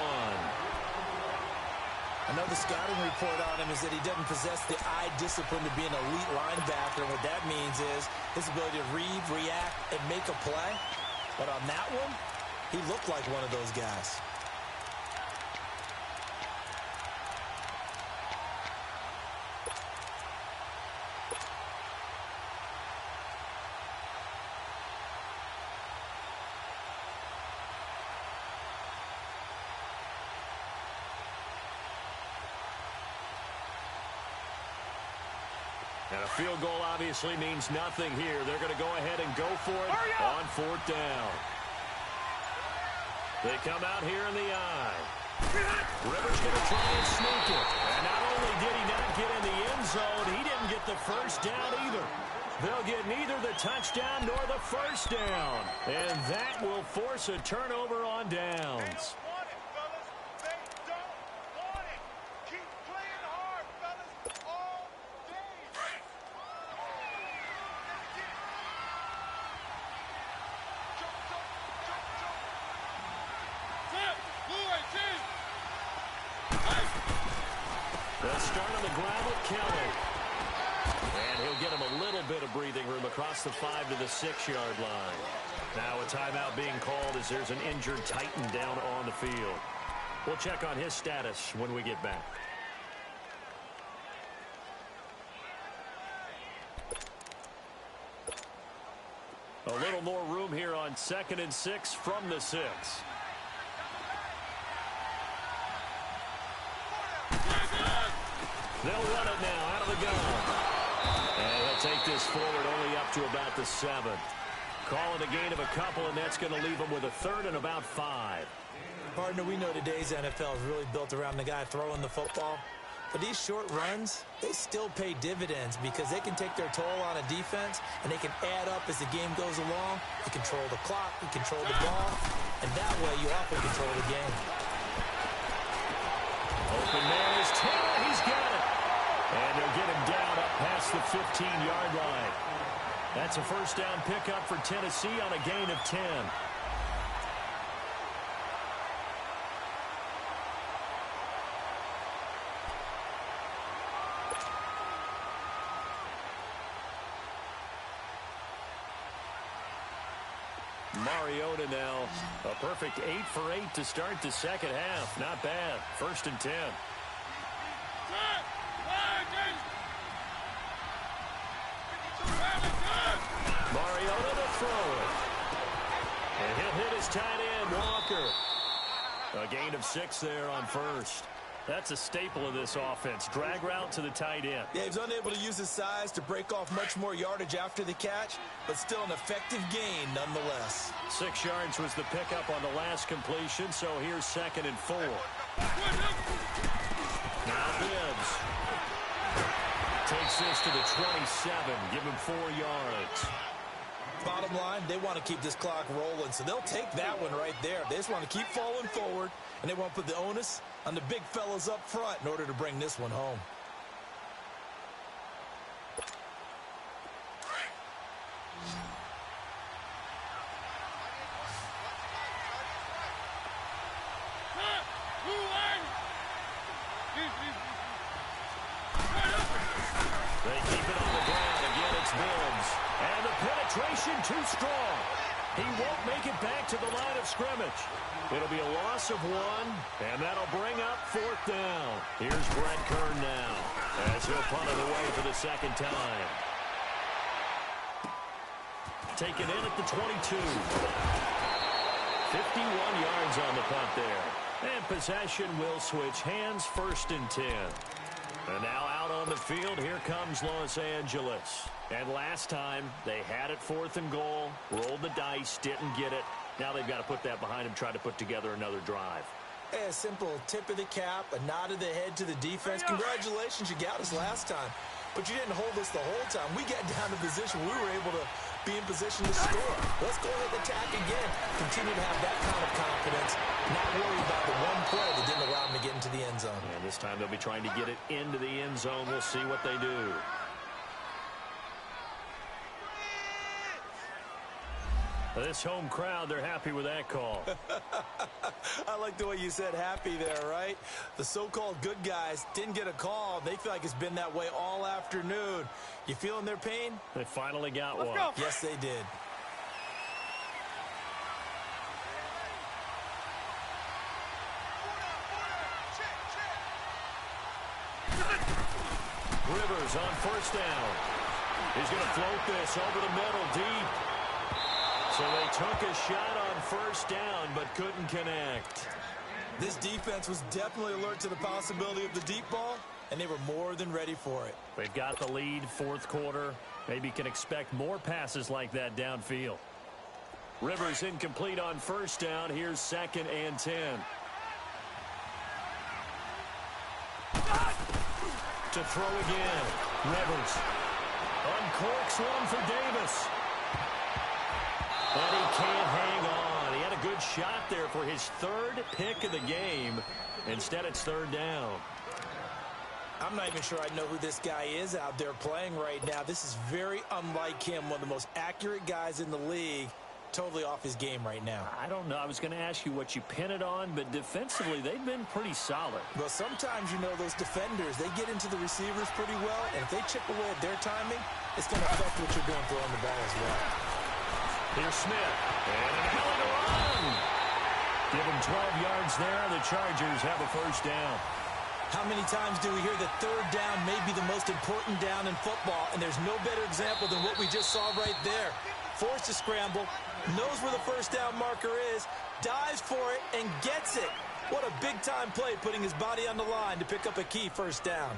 I know the scouting report on him is that he doesn't possess the eye discipline to be an elite linebacker. And what that means is his ability to read, react, and make a play. But on that one, he looked like one of those guys. And a field goal obviously means nothing here. They're going to go ahead and go for it on 4th down. They come out here in the eye. Rivers going to try and sneak it. And not only did he not get in the end zone, he didn't get the 1st down either. They'll get neither the touchdown nor the 1st down. And that will force a turnover on downs. They'll start on the ground with Kelly. And he'll get him a little bit of breathing room across the 5 to the 6-yard line. Now a timeout being called as there's an injured Titan down on the field. We'll check on his status when we get back. A little more room here on 2nd and 6 from the 6. They'll run it now out of the gun. And he'll take this forward only up to about the 7. Call it a gain of a couple, and that's going to leave him with a 3rd and about 5. Partner, we know today's NFL is really built around the guy throwing the football. But these short runs, they still pay dividends because they can take their toll on a defense, and they can add up as the game goes along. You control the clock, you control the ball, and that way you often control the game. Open man is Taylor. He's got it. And they'll get him down up past the 15-yard line. That's a first down pickup for Tennessee on a gain of 10. Mariota now, a perfect 8 for 8 to start the second half. Not bad. 1st and 10. Mariota to throw it. And he'll hit his tight end, Walker. A gain of 6 there on 1st. That's a staple of this offense. Drag route to the tight end. Yeah, he's unable to use his size to break off much more yardage after the catch, but still an effective gain nonetheless. 6 yards was the pickup on the last completion, so here's 2nd and 4. Now Bibbs takes this to the 27. Give him 4 yards. Bottom line, they want to keep this clock rolling, so they'll take that one right there. They just want to keep falling forward, and they want to put the onus on the big fellas up front in order to bring this one home. They keep it on the ground. Again, it's Bibbs. And the penetration too strong. He won't make it back to the line of scrimmage. It'll be a loss of 1, and that'll bring up 4th down. Here's Brett Kern now as he'll punt it away for the 2nd time. Taken in at the 22. 51 yards on the punt there. And possession will switch hands. 1st and 10. And now out on the field, here comes Los Angeles. And last time, they had it 4th and goal, rolled the dice, didn't get it. Now they've got to put that behind them, try to put together another drive. A simple tip of the cap, a nod of the head to the defense. Congratulations, you got us last time. But you didn't hold us the whole time. We got down to position. We were able to be in position to score. Let's go ahead and attack again. Continue to have that kind of confidence. Not worry about the one play that didn't allow them to get into the end zone. And this time they'll be trying to get it into the end zone. We'll see what they do. This home crowd, they're happy with that call. I like the way you said happy there, right? The so-called good guys didn't get a call. They feel like it's been that way all afternoon. You feeling their pain? They finally got one. Go. Yes, they did. Rivers on 1st down. He's going to float this over the middle deep. So they took a shot on 1st down, but couldn't connect. This defense was definitely alert to the possibility of the deep ball, and they were more than ready for it. They've got the lead, 4th quarter. Maybe can expect more passes like that downfield. Rivers incomplete on 1st down. Here's 2nd and 10. To throw again. Rivers uncorks one for Davis. But he can't hang on. He had a good shot there for his 3rd pick of the game. Instead, it's 3rd down. I'm not even sure I know who this guy is out there playing right now. This is very unlike him, one of the most accurate guys in the league. totally off his game right now. I don't know. I was going to ask you what you pin it on, but defensively, they've been pretty solid. Well, sometimes, those defenders, they get into the receivers pretty well, and if they chip away at their timing, it's going to affect what you're doing throwing the ball as well. Here's Smith, and a hell of a run. Give him 12 yards there. The Chargers have a first down. How many times do we hear that third down may be the most important down in football, and there's no better example than what we just saw right there. Forced to scramble, knows where the first down marker is, dives for it, and gets it. What a big-time play, putting his body on the line to pick up a key first down.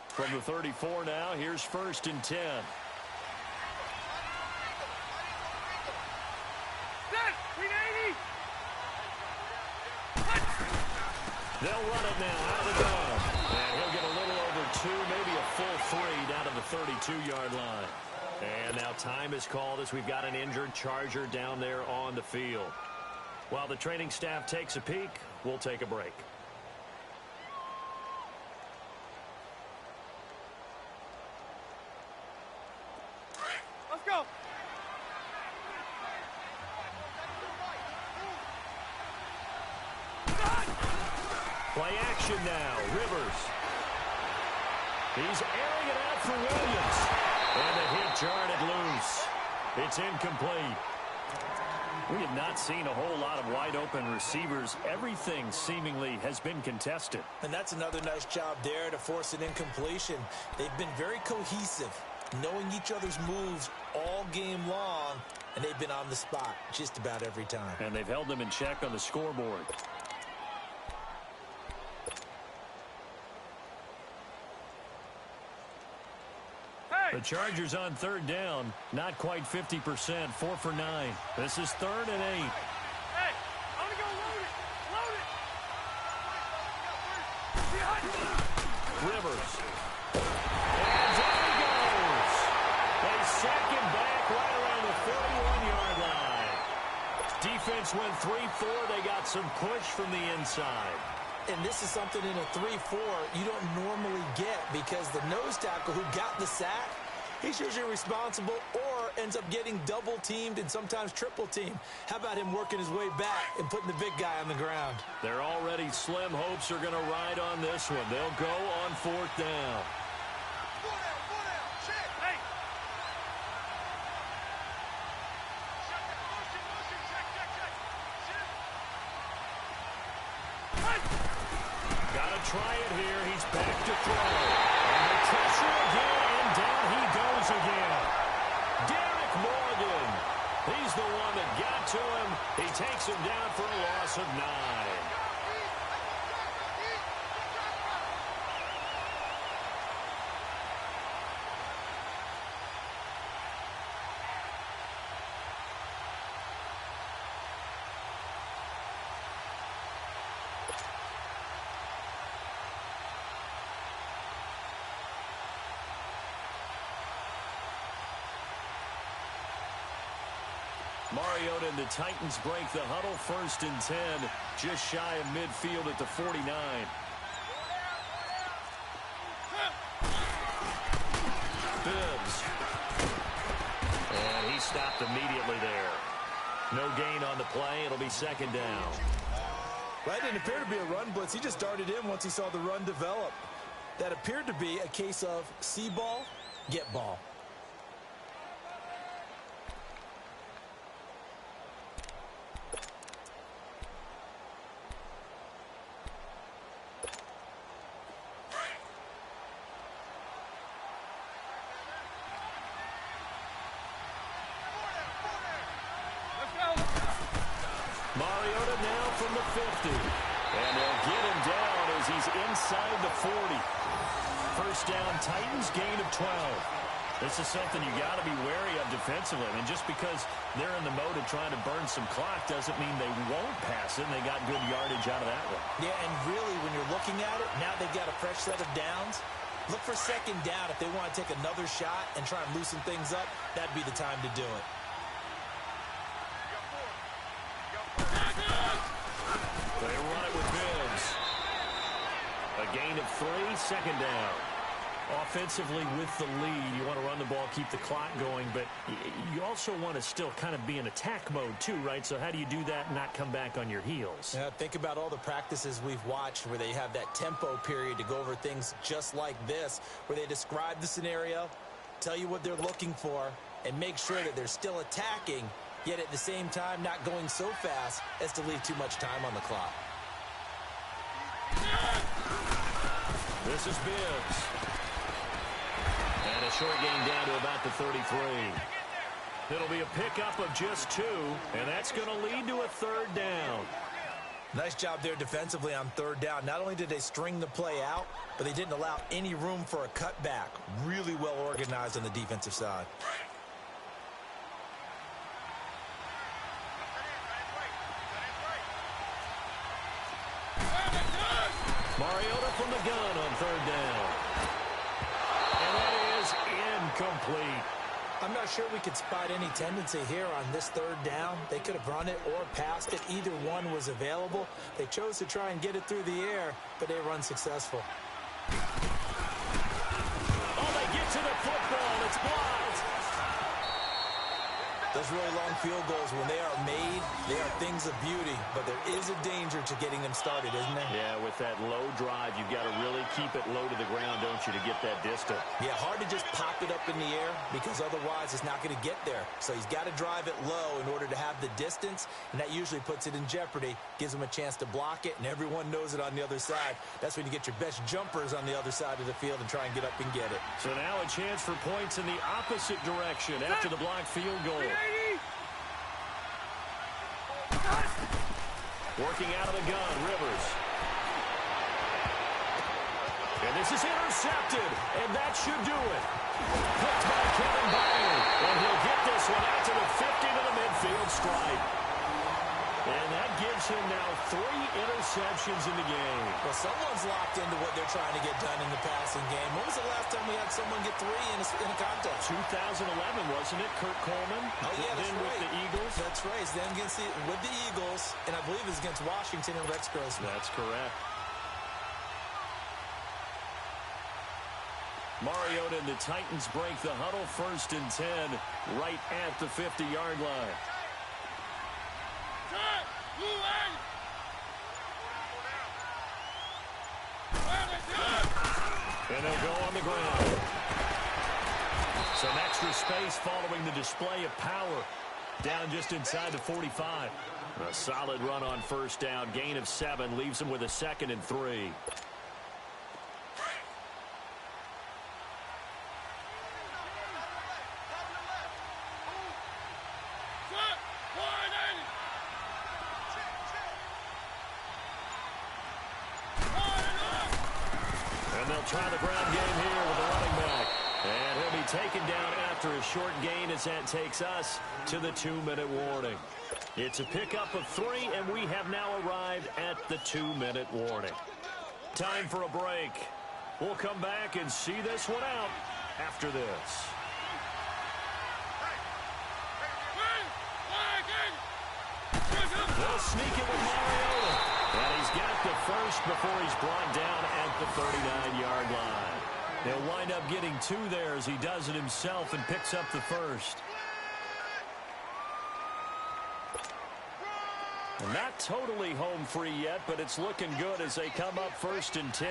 From the 34 now, here's 1st and 10. They'll run it now out of the gun. And he'll get a little over 2, maybe a full 3 down to the 32-yard line. And now time is called as we've got an injured Charger down there on the field. While the training staff takes a peek, we'll take a break. Go. Play action now. Rivers. He's airing it out for Williams. And the hit jarred it loose. It's incomplete. We have not seen a whole lot of wide open receivers. Everything seemingly has been contested. And that's another nice job there to force an incompletion. They've been very cohesive, knowing each other's moves all game long, and they've been on the spot just about every time. And they've held them in check on the scoreboard. The Chargers on 3rd down, not quite 50%, 4 for 9. This is 3rd and 8. Hey, I'm gonna go load it. Rivers. And there he goes. They sack him back right around the 41-yard line. Defense went 3-4. They got some push from the inside. And this is something in a 3-4 you don't normally get, because the nose tackle who got the sack, he's usually responsible or ends up getting double-teamed and sometimes triple-teamed. How about him working his way back and putting the big guy on the ground? Their already slim hopes are going to ride on this one. They'll go on 4th down. Try it here. He's back to throw. And the pressure again, and down he goes again. Derek Morgan. He's the one that got to him. He takes him down for a loss of 9. Mariota and the Titans break the huddle. 1st and 10, just shy of midfield at the 49. Bibbs. And he stopped immediately there. No gain on the play. It'll be 2nd down. That didn't appear to be a run blitz. He just darted in once he saw the run develop. That appeared to be a case of see ball, get ball. Mariota now from the 50. And they'll get him down as he's inside the 40. First down, Titans, gain of 12. This is something you got to be wary of defensively. I mean, just because they're in the mode of trying to burn some clock doesn't mean they won't pass it. And they got good yardage out of that one. Yeah, and really, when you're looking at it, now they've got a fresh set of downs. Look for second down. If they want to take another shot and try and loosen things up, that'd be the time to do it. They run it with Bibbs. A gain of 3, second down. Offensively with the lead, you want to run the ball, keep the clock going, but you also want to still kind of be in attack mode too, right? So how do you do that and not come back on your heels? Yeah, think about all the practices we've watched where they have that tempo period to go over things just like this, where they describe the scenario, tell you what they're looking for, and make sure that they're still attacking, yet at the same time not going so fast as to leave too much time on the clock. This is Bibbs. And a short gain down to about the 33. It'll be a pickup of just 2, and that's going to lead to a third down. Nice job there defensively on third down. Not only did they string the play out, but they didn't allow any room for a cutback. Really well organized on the defensive side. Mariota from the gun on third down. And that is incomplete. I'm not sure we could spot any tendency here on this third down. They could have run it or passed it. Either one was available. They chose to try and get it through the air, but they were unsuccessful. Oh, they get to the football. It's blocked. Those really long field goals, when they are made, they are things of beauty, but there is a danger to getting them started, isn't there? Yeah, with that low drive, you've got to really keep it low to the ground, don't you, to get that distance. Yeah, hard to just pop it up in the air because otherwise it's not going to get there. So he's got to drive it low in order to have the distance, and that usually puts it in jeopardy, gives him a chance to block it, and everyone knows it on the other side. That's when you get your best jumpers on the other side of the field and try and get up and get it. So now a chance for points in the opposite direction after the blocked field goal. Working out of the gun, Rivers. And this is intercepted, and that should do it. Picked by Kevin Byard, and he'll get this one out to the 50 to the midfield stripe. And that gives him now 3 interceptions in the game. Well, someone's locked into what they're trying to get done in the passing game. When was the last time we had someone get 3 in a contest? 2011, wasn't it? Kurt Coleman. Oh, yeah, that's then right. with the Eagles. That's right. It's then with the Eagles, and I believe it's against Washington and Rex Grossman. That's correct. Mariota and the Titans break the huddle, 1st and 10, right at the 50-yard line. And they'll go on the ground. Some extra space following the display of power. Down just inside the 45. A solid run on 1st down. Gain of 7 leaves them with a 2nd and 3. Try the ground game here with the running back. And he'll be taken down after a short gain as that takes us to the 2-minute warning. It's a pickup of 3, and we have now arrived at the 2-minute warning. Time for a break. We'll come back and see this one out after this. They'll sneak it with Mariota. And he's got the first before he's brought down at the 39-yard line. He'll wind up getting 2 there as he does it himself and picks up the first. And not totally home free yet, but it's looking good as they come up 1st and 10.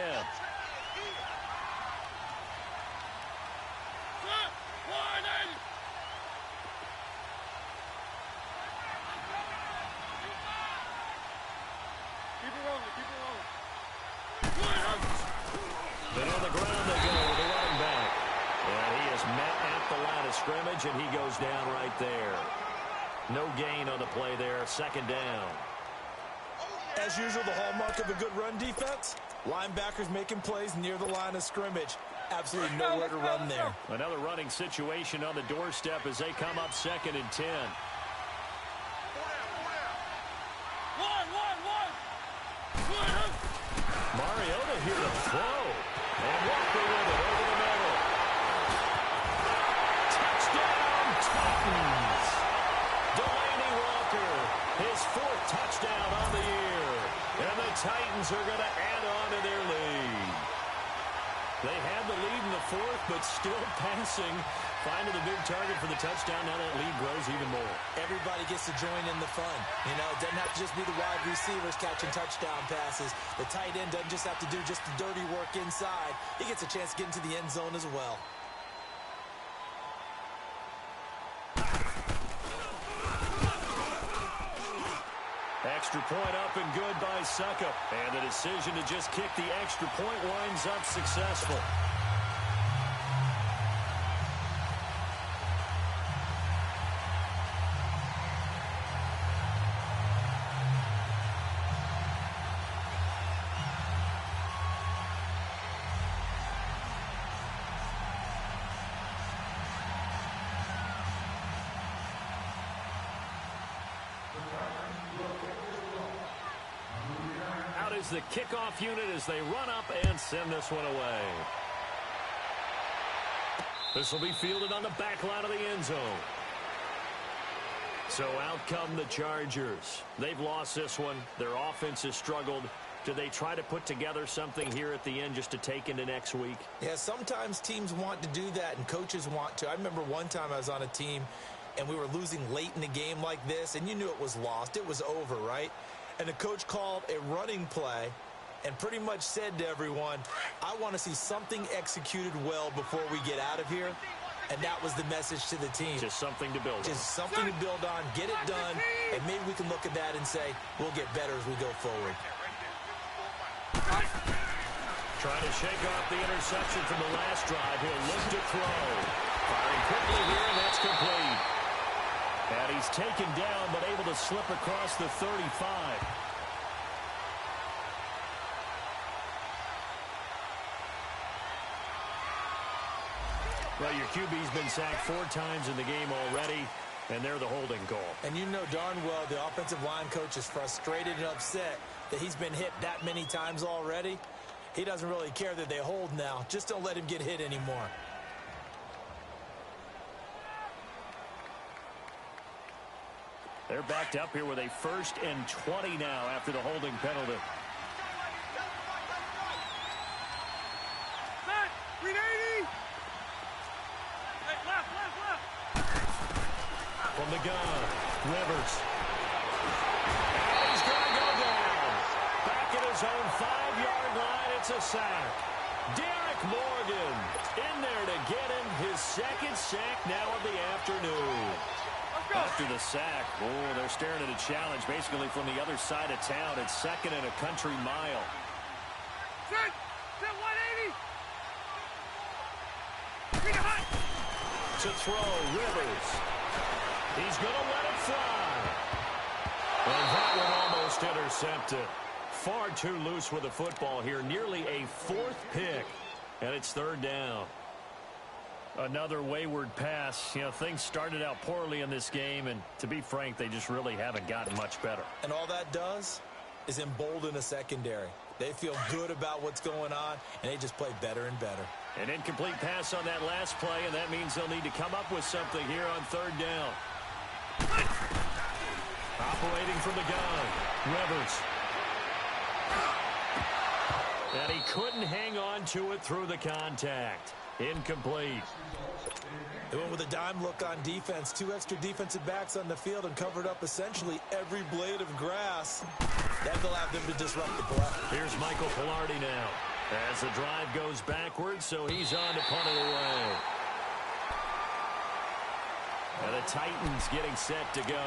Then on the ground they go with the running back. And he is met at the line of scrimmage, and he goes down right there. No gain on the play there, 2nd down. As usual, the hallmark of a good run defense, linebackers making plays near the line of scrimmage. Absolutely nowhere to run there. Another running situation on the doorstep as they come up 2nd and 10. Mariota here to throw. And Walker with it Titans are going to add on to their lead. They had the lead in the fourth, but still passing. Finding the big target for the touchdown. Now that lead grows even more. Everybody gets to join in the fun. You know, it doesn't have to just be the wide receivers catching touchdown passes. The tight end doesn't just have to do just the dirty work inside. He gets a chance to get into the end zone as well. Extra point up and good by Suckup. And the decision to just kick the extra point winds up successful. Is the kickoff unit as they run up and send this one away. This will be fielded on the back line of the end zone. So out come the Chargers. They've lost this one. Their offense has struggled. Do they try to put together something here at the end just to take into next week? Yeah, sometimes teams want to do that and coaches want to. I remember one time I was on a team and we were losing late in the game like this, and you knew it was lost. It was over, right? And the coach called a running play and pretty much said to everyone, I want to see something executed well before we get out of here. And that was the message to the team. Just something to build on. Just something to build on, get it done, and maybe we can look at that and say, we'll get better as we go forward. Trying to shake off the interception from the last drive. He'll look to throw. Firing quickly here, and that's complete. And he's taken down, but able to slip across the 35. Well, your QB's been sacked 4 times in the game already, and they're the holding call. And you know darn well the offensive line coach is frustrated and upset that he's been hit that many times already. He doesn't really care that they hold now. Just don't let him get hit anymore. They're backed up here with a 1st and 20 now after the holding penalty. Set! 380! Hey, left! From the gun, Rivers. And he's going to go down. Back at his own 5-yard line, it's a sack. Derek Morgan in there to get him his 2nd sack now of the afternoon. After the sack, they're staring at a challenge basically from the other side of town. It's 2nd and a country mile. Set 180! Bring it hot! To throw, Rivers. He's going to let it fly. And that one almost intercepted. Far too loose with the football here. Nearly a 4th pick. And it's 3rd down. Another wayward pass. You know, things started out poorly in this game, and to be frank, they just really haven't gotten much better. And all that does is embolden a secondary. They feel good about what's going on, and they just play better and better. An incomplete pass on that last play, and that means they'll need to come up with something here on 3rd down. Operating from the gun, Rivers. And he couldn't hang on to it through the contact. Incomplete. They went with a dime look on defense. 2 extra defensive backs on the field and covered up essentially every blade of grass. That allowed them to disrupt the play. Here's Michael Pilardi now. As the drive goes backwards, so he's on to punt it away. And the Titans getting set to go.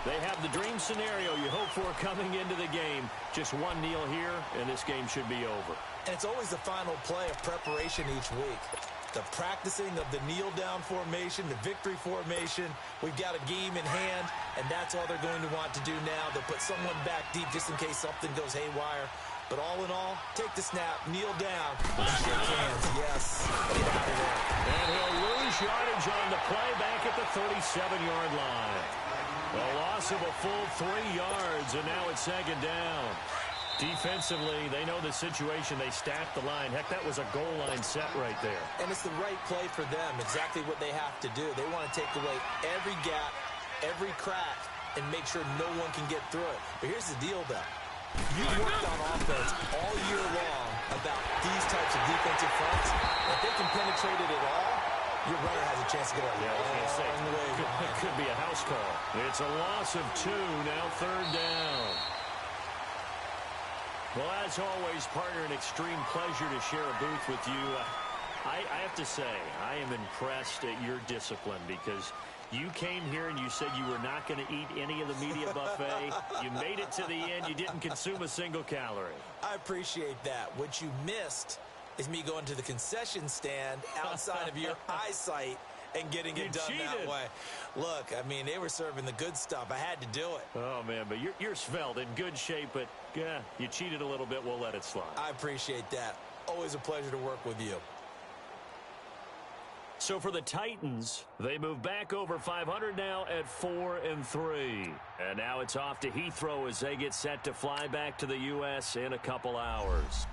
They have the dream scenario you hope for coming into the game. Just one kneel here, and this game should be over. And it's always the final play of preparation each week. The practicing of the kneel-down formation, the victory formation. We've got a game in hand, and that's all they're going to want to do now. They'll put someone back deep just in case something goes haywire. But all in all, take the snap, kneel down, and shake hands. Yes, get out of there. And he'll lose yardage on the play back at the 37-yard line. A loss of a full 3 yards, and now it's 2nd down. Defensively, they know the situation. They stacked the line. Heck, that was a goal line set right there. And it's the right play for them, exactly what they have to do. They want to take away every gap, every crack, and make sure no one can get through it. But here's the deal, though. You worked on offense all year long about these types of defensive fronts. If they can penetrate it at all, your runner has a chance to get a long way. Could be a house call. It's a loss of 2, now 3rd down. Well, as always, partner, an extreme pleasure to share a booth with you. I have to say, I am impressed at your discipline because you came here and you said you were not going to eat any of the media buffet. You made it to the end. You didn't consume a single calorie. I appreciate that. What you missed is me going to the concession stand outside of your eyesight and getting it done that way. Look, I mean, they were serving the good stuff. I had to do it. Oh, man, but you're svelte, in good shape, but yeah, you cheated a little bit. We'll let it slide. I appreciate that. Always a pleasure to work with you. So for the Titans, they move back over 500 now at 4-3. And now it's off to Heathrow as they get set to fly back to the U.S. in a couple hours.